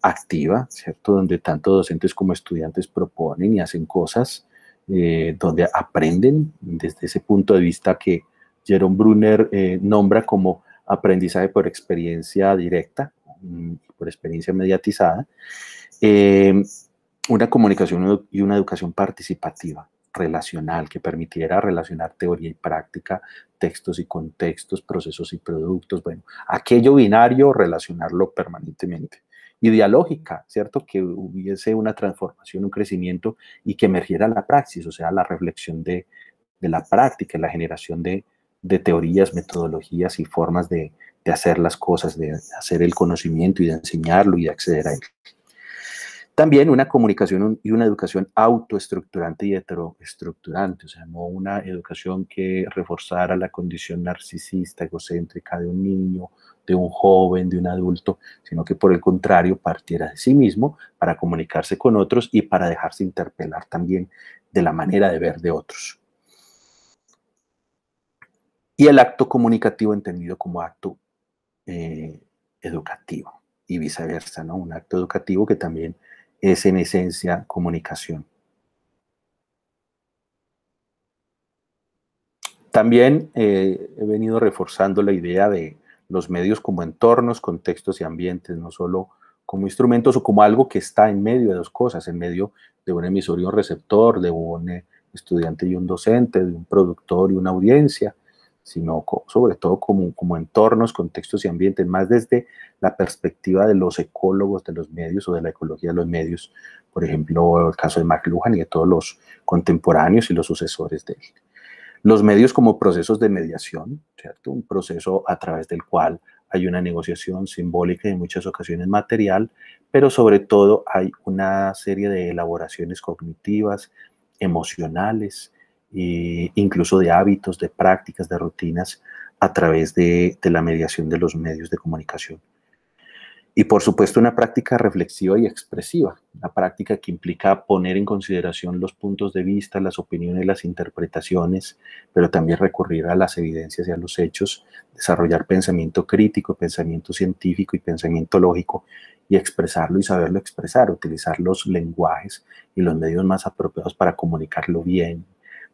activa, ¿cierto? Donde tanto docentes como estudiantes proponen y hacen cosas, donde aprenden desde ese punto de vista que Jerome Brunner nombra como aprendizaje por experiencia directa, por experiencia mediatizada, eh, una comunicación y una educación participativa, relacional, que permitiera relacionar teoría y práctica, textos y contextos, procesos y productos, bueno, aquello binario, relacionarlo permanentemente. Y dialógica, ¿cierto? Que hubiese una transformación, un crecimiento y que emergiera la praxis, o sea, la reflexión de la práctica, la generación de teorías, metodologías y formas de hacer las cosas, de hacer el conocimiento y de enseñarlo y de acceder a él. También una comunicación y una educación autoestructurante y heteroestructurante, o sea, no una educación que reforzara la condición narcisista, egocéntrica de un niño, de un joven, de un adulto, sino que por el contrario partiera de sí mismo para comunicarse con otros y para dejarse interpelar también de la manera de ver de otros. Y el acto comunicativo entendido como acto educativo y viceversa, ¿no? Un acto educativo que también es en esencia comunicación. También he venido reforzando la idea de los medios como entornos, contextos y ambientes, no solo como instrumentos o como algo que está en medio de dos cosas, en medio de un emisor y un receptor, de un estudiante y un docente, de un productor y una audiencia, sino sobre todo como entornos, contextos y ambientes, más desde la perspectiva de los ecólogos de los medios o de la ecología de los medios, por ejemplo, el caso de McLuhan y de todos los contemporáneos y los sucesores de él. Los medios como procesos de mediación, ¿cierto? Un proceso a través del cual hay una negociación simbólica y en muchas ocasiones material, pero sobre todo hay una serie de elaboraciones cognitivas, emocionales, incluso de hábitos, de prácticas, de rutinas a través de la mediación de los medios de comunicación. Y por supuesto una práctica reflexiva y expresiva, una práctica que implica poner en consideración los puntos de vista, las opiniones, las interpretaciones, pero también recurrir a las evidencias y a los hechos, desarrollar pensamiento crítico, pensamiento científico y pensamiento lógico y expresarlo y saberlo expresar, utilizar los lenguajes y los medios más apropiados para comunicarlo bien,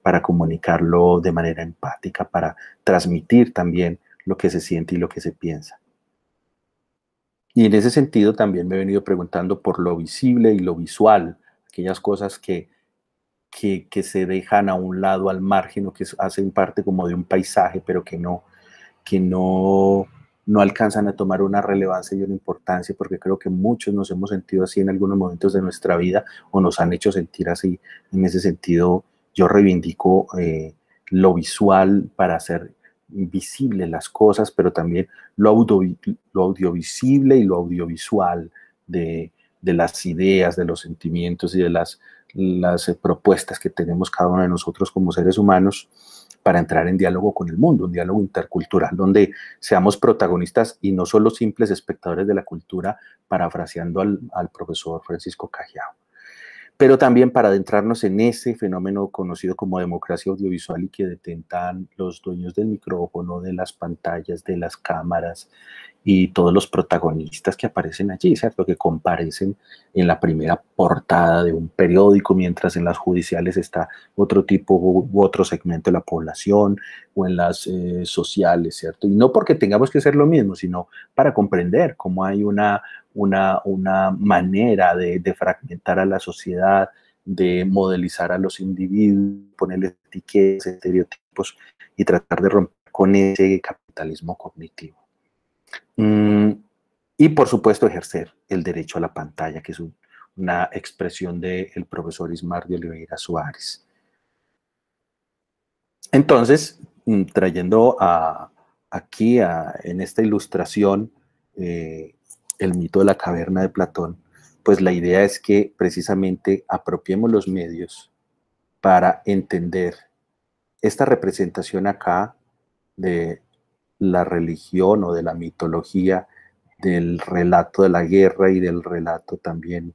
para comunicarlo de manera empática, para transmitir también lo que se siente y lo que se piensa. Y en ese sentido también me he venido preguntando por lo visible y lo visual, aquellas cosas que se dejan a un lado, al margen, o que hacen parte como de un paisaje, pero que no alcanzan a tomar una relevancia y una importancia, porque creo que muchos nos hemos sentido así en algunos momentos de nuestra vida o nos han hecho sentir así. En ese sentido, yo reivindico lo visual para hacer visibles las cosas, pero también lo audiovisible y lo audiovisual de las ideas, de los sentimientos y de las propuestas que tenemos cada uno de nosotros como seres humanos para entrar en diálogo con el mundo, un diálogo intercultural donde seamos protagonistas y no solo simples espectadores de la cultura, parafraseando al profesor Francisco Cajiao, pero también para adentrarnos en ese fenómeno conocido como democracia audiovisual y que detentan los dueños del micrófono, de las pantallas, de las cámaras y todos los protagonistas que aparecen allí, ¿cierto? Que comparecen en la primera portada de un periódico, mientras en las judiciales está otro tipo u otro segmento de la población, o en las sociales, ¿cierto? Y no porque tengamos que hacer lo mismo, sino para comprender cómo hay una manera de fragmentar a la sociedad, de modelizar a los individuos, ponerles etiquetas, estereotipos y tratar de romper con ese capitalismo cognitivo. Mm, y por supuesto ejercer el derecho a la pantalla, que es una expresión del profesor Ismar de Oliveira Suárez. Entonces, trayendo aquí en esta ilustración eh, el mito de la caverna de Platón, pues la idea es que precisamente apropiemos los medios para entender esta representación acá de la religión o de la mitología, del relato de la guerra y del relato también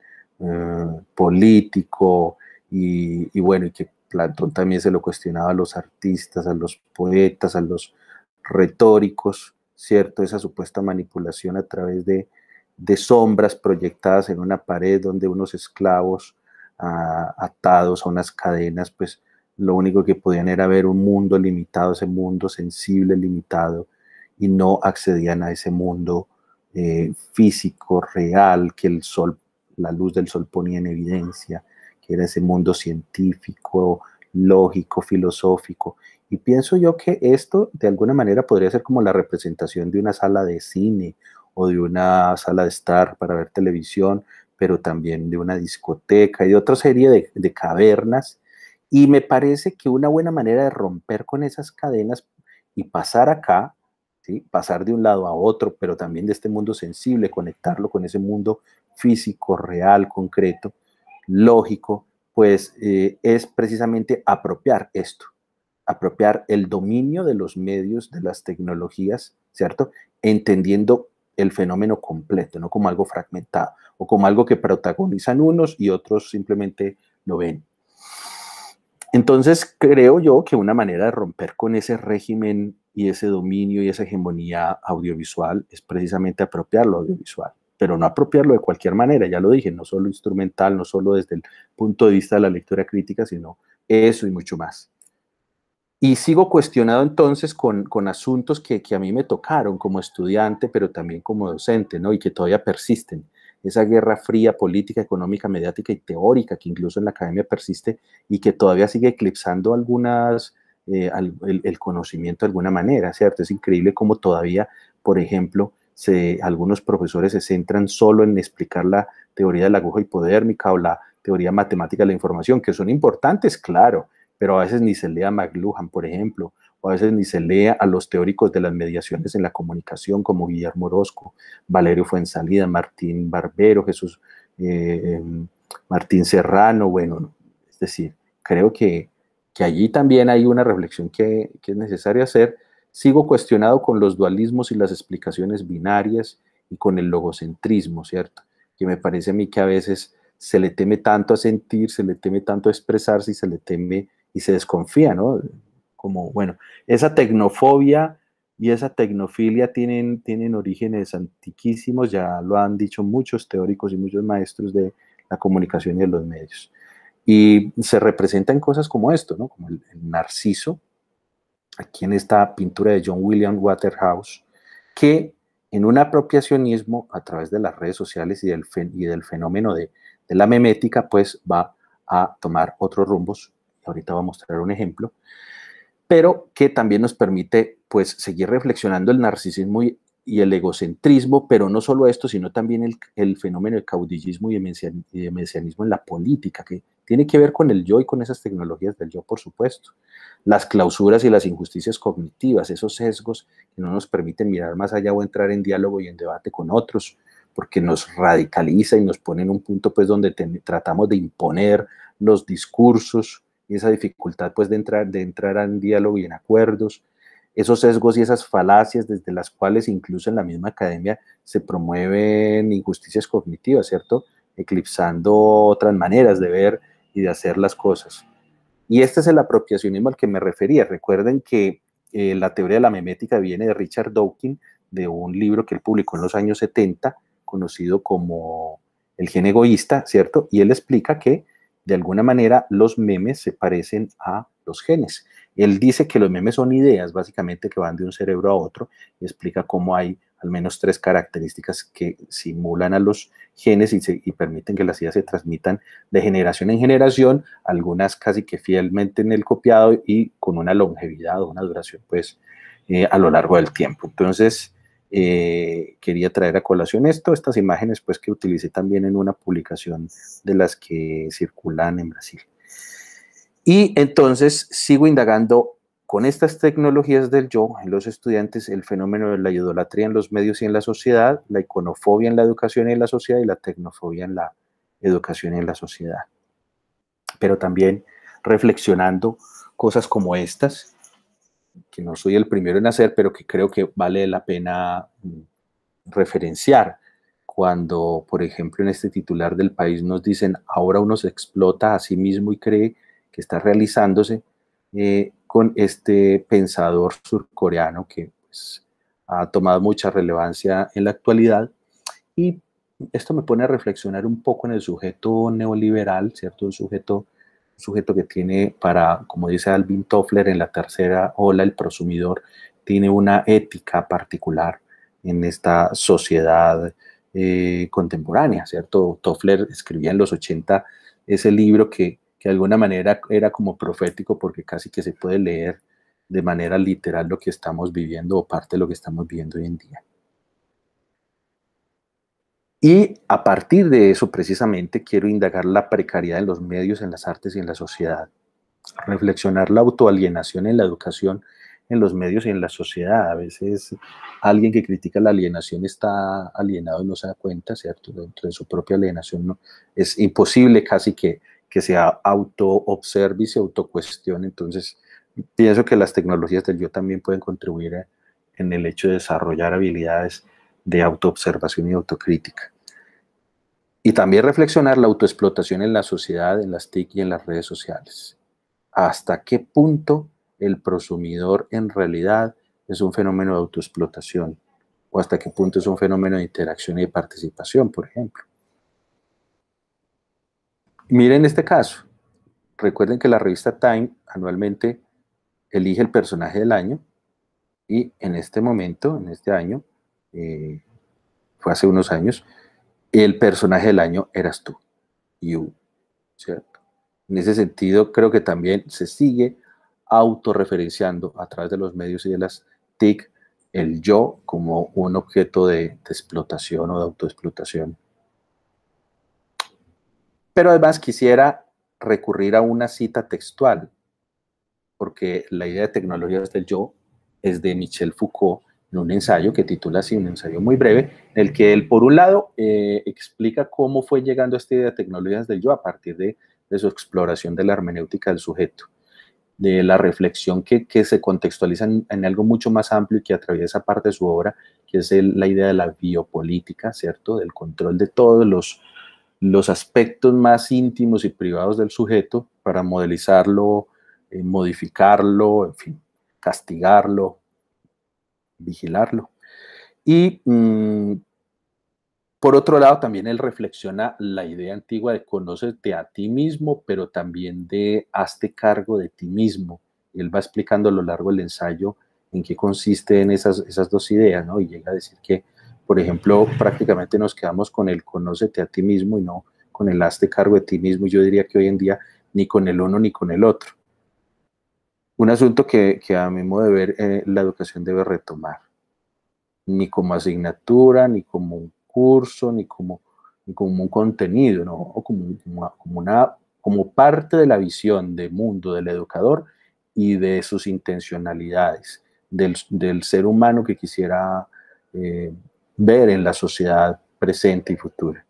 político y bueno, y que Platón también se lo cuestionaba a los artistas, a los poetas, a los retóricos, ¿cierto? Esa supuesta manipulación a través de sombras proyectadas en una pared donde unos esclavos atados a unas cadenas, pues lo único que podían era ver un mundo limitado, ese mundo sensible, limitado, y no accedían a ese mundo físico, real, que el sol, la luz del sol ponía en evidencia, que era ese mundo científico, lógico, filosófico. Y pienso yo que esto de alguna manera podría ser como la representación de una sala de cine o de una sala de estar para ver televisión, pero también de una discoteca y de otra serie de cavernas. Y me parece que una buena manera de romper con esas cadenas y pasar acá, ¿sí? Pasar de un lado a otro, pero también de este mundo sensible, conectarlo con ese mundo físico, real, concreto, lógico, pues es precisamente apropiar esto, apropiar el dominio de los medios, de las tecnologías, ¿cierto? Entendiendo el fenómeno completo, no como algo fragmentado o como algo que protagonizan unos y otros simplemente lo ven. Entonces, creo yo que una manera de romper con ese régimen y ese dominio y esa hegemonía audiovisual es precisamente apropiar lo audiovisual, pero no apropiarlo de cualquier manera, ya lo dije, no solo instrumental, no solo desde el punto de vista de la lectura crítica, sino eso y mucho más. Y sigo cuestionado entonces con asuntos que a mí me tocaron como estudiante, pero también como docente, ¿no? Y que todavía persisten. Esa guerra fría política, económica, mediática y teórica que incluso en la academia persiste y que todavía sigue eclipsando el conocimiento de alguna manera, ¿cierto? Es increíble cómo todavía, por ejemplo, algunos profesores se centran solo en explicar la teoría de la aguja hipodérmica o la teoría matemática de la información, que son importantes, claro, pero a veces ni se lee a McLuhan, por ejemplo, o a veces ni se lee a los teóricos de las mediaciones en la comunicación como Guillermo Orozco, Valerio Fuenzalida, Martín Barbero, Martín Serrano, bueno, es decir, creo que allí también hay una reflexión que es necesaria hacer. Sigo cuestionado con los dualismos y las explicaciones binarias y con el logocentrismo, ¿cierto? Que me parece a mí que a veces se le teme tanto a sentir, se le teme tanto a expresarse y se le teme y se desconfía, ¿no? Como, bueno, esa tecnofobia y esa tecnofilia tienen orígenes antiquísimos, ya lo han dicho muchos teóricos y muchos maestros de la comunicación y de los medios. Y se representan cosas como esto, ¿no? Como el narciso, aquí en esta pintura de John William Waterhouse, que en un apropiacionismo a través de las redes sociales y del fenómeno de la memética, pues va a tomar otros rumbos. Ahorita voy a mostrar un ejemplo, pero que también nos permite pues seguir reflexionando el narcisismo y el egocentrismo, pero no solo esto, sino también el fenómeno del caudillismo y de mesianismo en la política, que tiene que ver con el yo y con esas tecnologías del yo, por supuesto. Las clausuras y las injusticias cognitivas, esos sesgos que no nos permiten mirar más allá o entrar en diálogo y en debate con otros, porque nos radicaliza y nos pone en un punto pues donde tratamos de imponer los discursos y esa dificultad pues de entrar en diálogo y en acuerdos, esos sesgos y esas falacias desde las cuales incluso en la misma academia se promueven injusticias cognitivas, ¿cierto? Eclipsando otras maneras de ver y de hacer las cosas. Y este es el apropiacionismo al que me refería. Recuerden que la teoría de la memética viene de Richard Dawkins, de un libro que él publicó en los años 70, conocido como El gen egoísta, ¿cierto? Y él explica que de alguna manera los memes se parecen a los genes. Él dice que los memes son ideas, básicamente, que van de un cerebro a otro, y explica cómo hay al menos 3 características que simulan a los genes y permiten que las ideas se transmitan de generación en generación, algunas casi que fielmente en el copiado y con una longevidad o una duración, pues, a lo largo del tiempo. Entonces, quería traer a colación estas imágenes, pues, que utilicé también en una publicación de las que circulan en Brasil. Y entonces sigo indagando con estas tecnologías del yo en los estudiantes, el fenómeno de la idolatría en los medios y en la sociedad, la iconofobia en la educación y en la sociedad y la tecnofobia en la educación y en la sociedad. Pero también reflexionando cosas como estas, que no soy el primero en hacer, pero que creo que vale la pena referenciar. Cuando, por ejemplo, en este titular del País nos dicen, ahora uno se explota a sí mismo y cree que está realizándose con este pensador surcoreano que pues, ha tomado mucha relevancia en la actualidad. Y esto me pone a reflexionar un poco en el sujeto neoliberal, ¿cierto? Un sujeto que tiene para, como dice Alvin Toffler en la tercera ola, el prosumidor, tiene una ética particular en esta sociedad contemporánea, ¿cierto? Toffler escribía en los 80 ese libro que de alguna manera era como profético porque casi que se puede leer de manera literal lo que estamos viviendo o parte de lo que estamos viviendo hoy en día. Y a partir de eso, precisamente, quiero indagar la precariedad en los medios, en las artes y en la sociedad. Reflexionar la autoalienación en la educación, en los medios y en la sociedad. A veces alguien que critica la alienación está alienado y no se da cuenta, ¿cierto? Dentro de su propia alienación no, es imposible casi que se auto-observe y se autocuestione. Entonces, pienso que las tecnologías del yo también pueden contribuir en el hecho de desarrollar habilidades de autoobservación y autocrítica. Y también reflexionar la autoexplotación en la sociedad, en las TIC y en las redes sociales. ¿Hasta qué punto el prosumidor en realidad es un fenómeno de autoexplotación? ¿O hasta qué punto es un fenómeno de interacción y de participación, por ejemplo? Miren este caso. Recuerden que la revista Time anualmente elige el personaje del año y en este momento, en este año, fue hace unos años, el personaje del año eras tú, you, ¿cierto? En ese sentido, creo que también se sigue autorreferenciando a través de los medios y de las TIC el yo como un objeto de explotación o de autoexplotación. Pero además quisiera recurrir a una cita textual, porque la idea de tecnologías del yo es de Michel Foucault, en un ensayo que titula así, un ensayo muy breve, en el que él, por un lado, explica cómo fue llegando a esta idea de tecnologías del yo a partir de su exploración de la hermenéutica del sujeto. de la reflexión que se contextualiza en algo mucho más amplio y que atraviesa parte de su obra, que es la idea de la biopolítica, ¿cierto? Del control de todos los aspectos más íntimos y privados del sujeto para modelizarlo, modificarlo, en fin, castigarlo, vigilarlo. Y por otro lado, también él reflexiona la idea antigua de conócete a ti mismo, pero también de hazte cargo de ti mismo. Y él va explicando a lo largo del ensayo en qué consisten esas dos ideas, ¿no? Y llega a decir que, por ejemplo, prácticamente nos quedamos con el conócete a ti mismo y no con el hazte cargo de ti mismo. Yo diría que hoy en día ni con el uno ni con el otro. Un asunto que a mi modo de ver la educación debe retomar, ni como asignatura, ni como un curso, ni como un contenido, ¿no? O como parte de la visión de mundo del educador y de sus intencionalidades, del ser humano que quisiera ver en la sociedad presente y futura.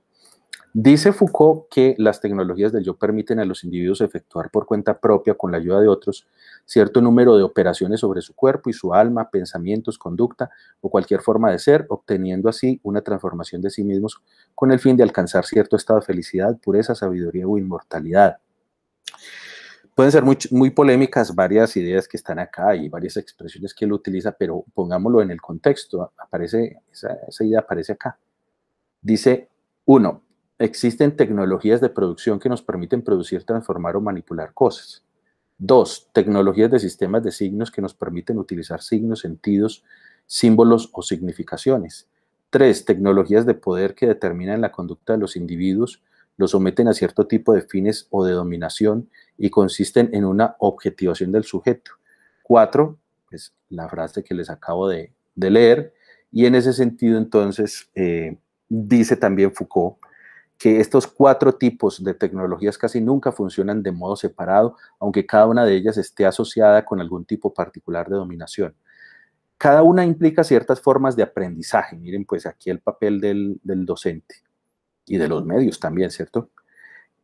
Dice Foucault que las tecnologías del yo permiten a los individuos efectuar por cuenta propia, con la ayuda de otros, cierto número de operaciones sobre su cuerpo y su alma, pensamientos, conducta o cualquier forma de ser, obteniendo así una transformación de sí mismos con el fin de alcanzar cierto estado de felicidad, pureza, sabiduría o inmortalidad. Pueden ser muy polémicas varias ideas que están acá y varias expresiones que él utiliza, pero pongámoslo en el contexto. Esa idea aparece acá. Dice, 1. Existen tecnologías de producción que nos permiten producir, transformar o manipular cosas. 2. Tecnologías de sistemas de signos que nos permiten utilizar signos, sentidos, símbolos o significaciones. 3. Tecnologías de poder que determinan la conducta de los individuos, los someten a cierto tipo de fines o de dominación y consisten en una objetivación del sujeto. 4. Pues la frase que les acabo de leer. Y en ese sentido, entonces, dice también Foucault que estos 4 tipos de tecnologías casi nunca funcionan de modo separado, aunque cada una de ellas esté asociada con algún tipo particular de dominación. Cada una implica ciertas formas de aprendizaje. Miren, pues aquí el papel del docente y de los medios también, ¿cierto?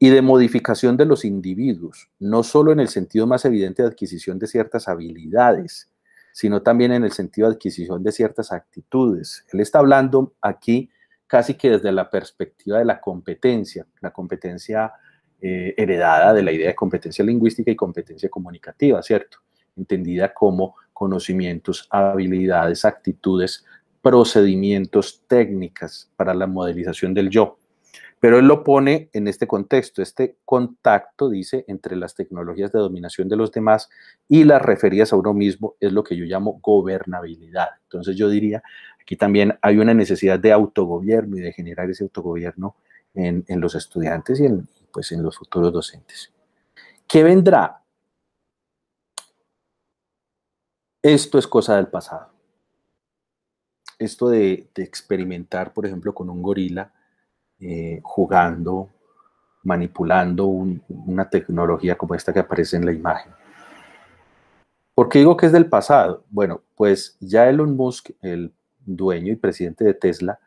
Y de modificación de los individuos, no solo en el sentido más evidente de adquisición de ciertas habilidades, sino también en el sentido de adquisición de ciertas actitudes. Él está hablando aquí casi que desde la perspectiva de la competencia heredada de la idea de competencia lingüística y competencia comunicativa, ¿cierto? Entendida como conocimientos, habilidades, actitudes, procedimientos, técnicas para la modelización del yo. Pero él lo pone en este contexto, este contacto, dice, entre las tecnologías de dominación de los demás y las referidas a uno mismo, es lo que yo llamo gobernabilidad. Entonces yo diría, aquí también hay una necesidad de autogobierno y de generar ese autogobierno en los estudiantes y pues en los futuros docentes. ¿Qué vendrá? Esto es cosa del pasado. Esto de experimentar, por ejemplo, con un gorila, jugando, manipulando una tecnología como esta que aparece en la imagen. ¿Por qué digo que es del pasado? Bueno, pues ya Elon Musk, el dueño y presidente de Tesla,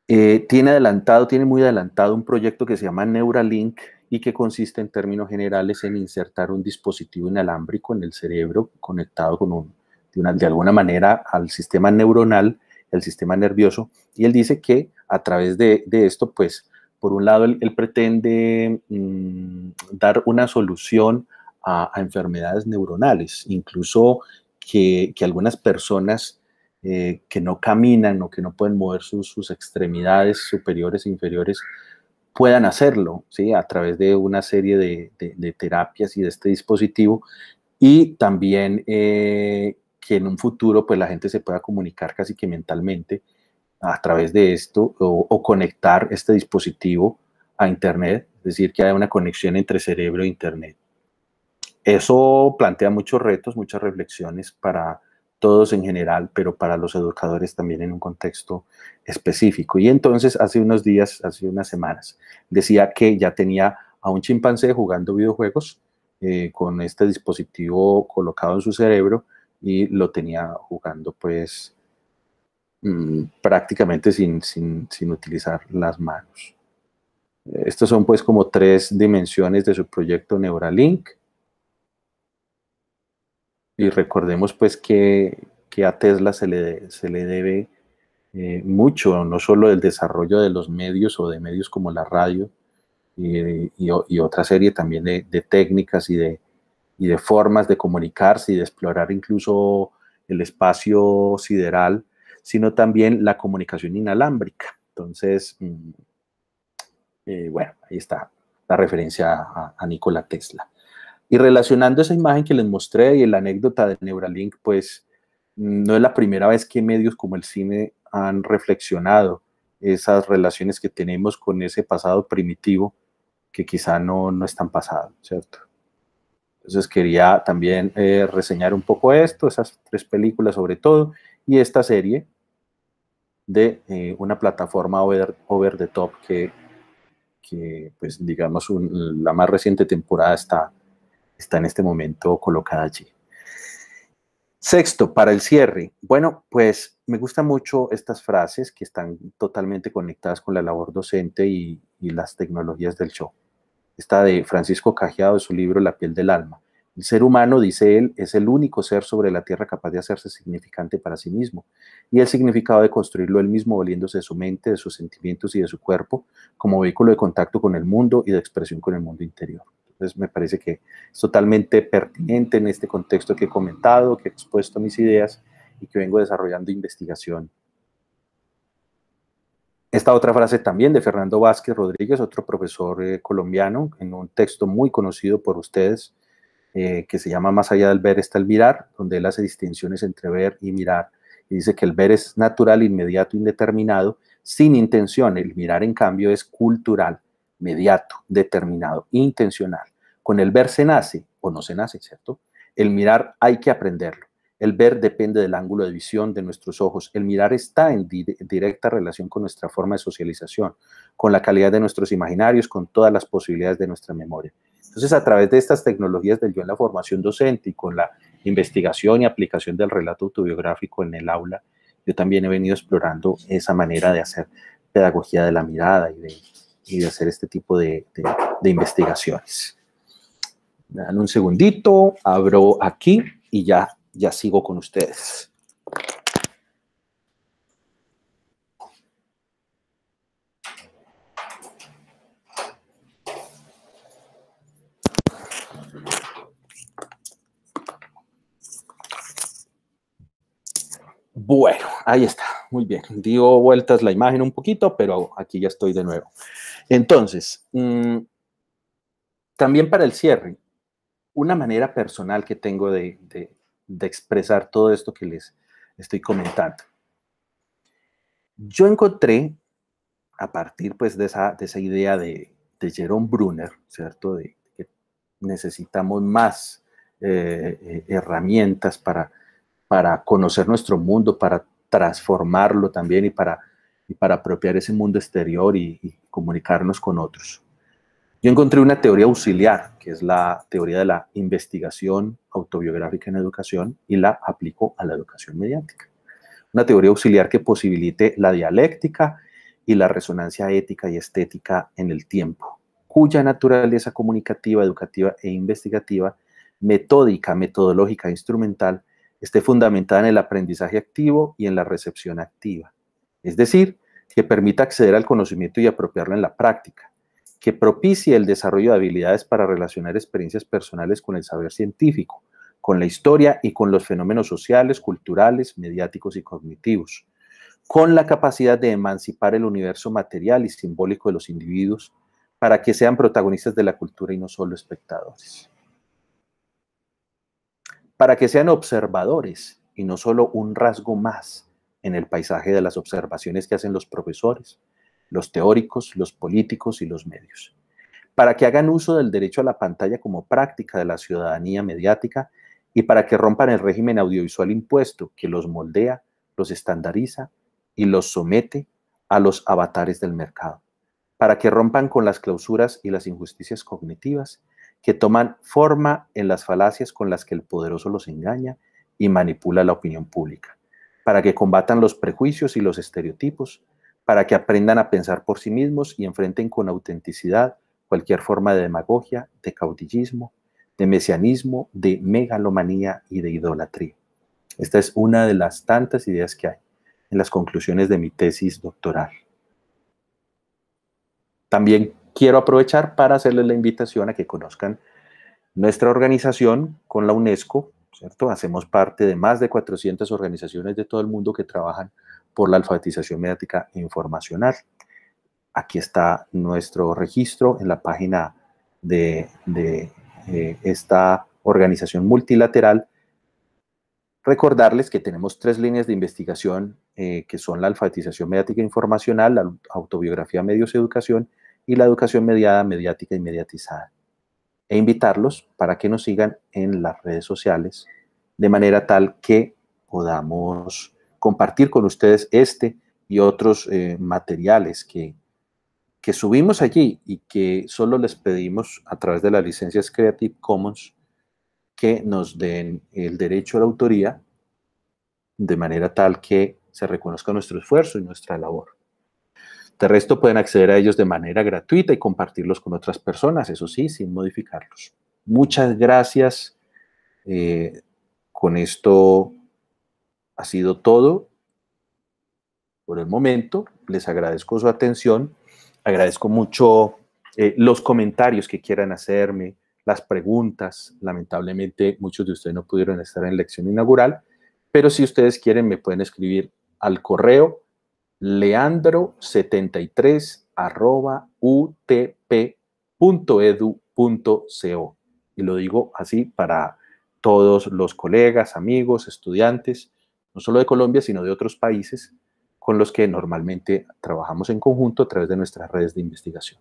tiene muy adelantado un proyecto que se llama Neuralink y que consiste en términos generales en insertar un dispositivo inalámbrico en el cerebro conectado de alguna manera al sistema neuronal, el sistema nervioso, y él dice que a través de esto, pues, por un lado, él pretende dar una solución a enfermedades neuronales, incluso que algunas personas que no caminan o que no pueden mover sus extremidades superiores e inferiores puedan hacerlo, ¿sí? A través de una serie de terapias y de este dispositivo, y también que en un futuro pues la gente se pueda comunicar casi que mentalmente a través de esto o conectar este dispositivo a internet, es decir, que haya una conexión entre cerebro e internet. Eso plantea muchos retos, muchas reflexiones para todos en general, pero para los educadores también en un contexto específico. Y entonces hace unos días, hace unas semanas, decía que ya tenía a un chimpancé jugando videojuegos con este dispositivo colocado en su cerebro y lo tenía jugando pues prácticamente sin utilizar las manos. Estos son pues como 3 dimensiones de su proyecto Neuralink. Y recordemos pues que a Tesla se le debe mucho, no solo del desarrollo de los medios o de medios como la radio y otra serie también de técnicas y de formas de comunicarse y de explorar incluso el espacio sideral, sino también la comunicación inalámbrica. Entonces, bueno, ahí está la referencia a Nikola Tesla. Y relacionando esa imagen que les mostré y la anécdota de Neuralink, pues no es la primera vez que medios como el cine han reflexionado esas relaciones que tenemos con ese pasado primitivo que quizá no es tan pasado, ¿cierto? Entonces quería también reseñar un poco esto, esas tres películas sobre todo, y esta serie de una plataforma over the top que pues digamos, la más reciente temporada está en este momento colocada allí. Sexto, para el cierre. Bueno, pues me gustan mucho estas frases que están totalmente conectadas con la labor docente y las tecnologías del show. Esta de Francisco Cajiado de su libro La piel del alma. El ser humano, dice él, es el único ser sobre la tierra capaz de hacerse significante para sí mismo, y el significado de construirlo él mismo valiéndose de su mente, de sus sentimientos y de su cuerpo como vehículo de contacto con el mundo y de expresión con el mundo interior. Entonces me parece que es totalmente pertinente en este contexto que he comentado, que he expuesto mis ideas y que vengo desarrollando investigación. Esta otra frase también de Fernando Vázquez Rodríguez, otro profesor colombiano, en un texto muy conocido por ustedes, que se llama Más allá del ver está el mirar, donde él hace distinciones entre ver y mirar, y dice que el ver es natural, inmediato, indeterminado, sin intención. El mirar, en cambio, es cultural, mediato, determinado, intencional. Con el ver se nace o no se nace, ¿cierto? El mirar hay que aprenderlo. El ver depende del ángulo de visión de nuestros ojos. El mirar está en directa relación con nuestra forma de socialización, con la calidad de nuestros imaginarios, con todas las posibilidades de nuestra memoria. Entonces, a través de estas tecnologías del yo en la formación docente y con la investigación y aplicación del relato autobiográfico en el aula, yo también he venido explorando esa manera de hacer pedagogía de la mirada y de hacer este tipo de investigaciones. Me dan un segundito, abro aquí y ya sigo con ustedes. Bueno, ahí está, muy bien. Dio vueltas la imagen un poquito, pero aquí ya estoy de nuevo. Entonces, también para el cierre, una manera personal que tengo de expresar todo esto que les estoy comentando. Yo encontré, a partir pues de esa idea de Jerome Brunner, ¿cierto? De que necesitamos más herramientas para conocer nuestro mundo, para transformarlo también y para apropiar ese mundo exterior y comunicarnos con otros. Yo encontré una teoría auxiliar, que es la teoría de la investigación autobiográfica en educación, y la aplico a la educación mediática. Una teoría auxiliar que posibilite la dialéctica y la resonancia ética y estética en el tiempo, cuya naturaleza comunicativa, educativa e investigativa, metódica, metodológica e instrumental, esté fundamentada en el aprendizaje activo y en la recepción activa. Es decir, que permita acceder al conocimiento y apropiarlo en la práctica, que propicie el desarrollo de habilidades para relacionar experiencias personales con el saber científico, con la historia y con los fenómenos sociales, culturales, mediáticos y cognitivos, con la capacidad de emancipar el universo material y simbólico de los individuos para que sean protagonistas de la cultura y no solo espectadores, para que sean observadores y no solo un rasgo más en el paisaje de las observaciones que hacen los profesores, los teóricos, los políticos y los medios, para que hagan uso del derecho a la pantalla como práctica de la ciudadanía mediática y para que rompan el régimen audiovisual impuesto que los moldea, los estandariza y los somete a los avatares del mercado, para que rompan con las clausuras y las injusticias cognitivas que toman forma en las falacias con las que el poderoso los engaña y manipula la opinión pública, para que combatan los prejuicios y los estereotipos, para que aprendan a pensar por sí mismos y enfrenten con autenticidad cualquier forma de demagogia, de caudillismo, de mesianismo, de megalomanía y de idolatría. Esta es una de las tantas ideas que hay en las conclusiones de mi tesis doctoral. También quiero aprovechar para hacerles la invitación a que conozcan nuestra organización con la UNESCO, ¿cierto? Hacemos parte de más de 400 organizaciones de todo el mundo que trabajan por la alfabetización mediática e informacional. Aquí está nuestro registro en la página de esta organización multilateral. Recordarles que tenemos 3 líneas de investigación que son la alfabetización mediática e informacional, la autobiografía, medios y educación, y la educación mediada, mediática y mediatizada. E invitarlos para que nos sigan en las redes sociales, de manera tal que podamos compartir con ustedes este y otros materiales que subimos allí y que solo les pedimos a través de las licencias Creative Commons que nos den el derecho a la autoría de manera tal que se reconozca nuestro esfuerzo y nuestra labor. De resto, pueden acceder a ellos de manera gratuita y compartirlos con otras personas, eso sí, sin modificarlos. Muchas gracias. Con esto ha sido todo por el momento. Les agradezco su atención. Agradezco mucho los comentarios que quieran hacerme, las preguntas. Lamentablemente, muchos de ustedes no pudieron estar en la lección inaugural, pero si ustedes quieren, me pueden escribir al correo leandro73@utp.edu.co. Y lo digo así para todos los colegas, amigos, estudiantes, no solo de Colombia, sino de otros países con los que normalmente trabajamos en conjunto a través de nuestras redes de investigación.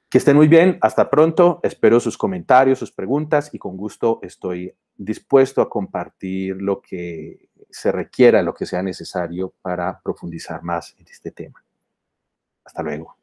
Que estén muy bien, hasta pronto, espero sus comentarios, sus preguntas y con gusto estoy dispuesto a compartir lo que se requiera, lo que sea necesario para profundizar más en este tema. Hasta luego.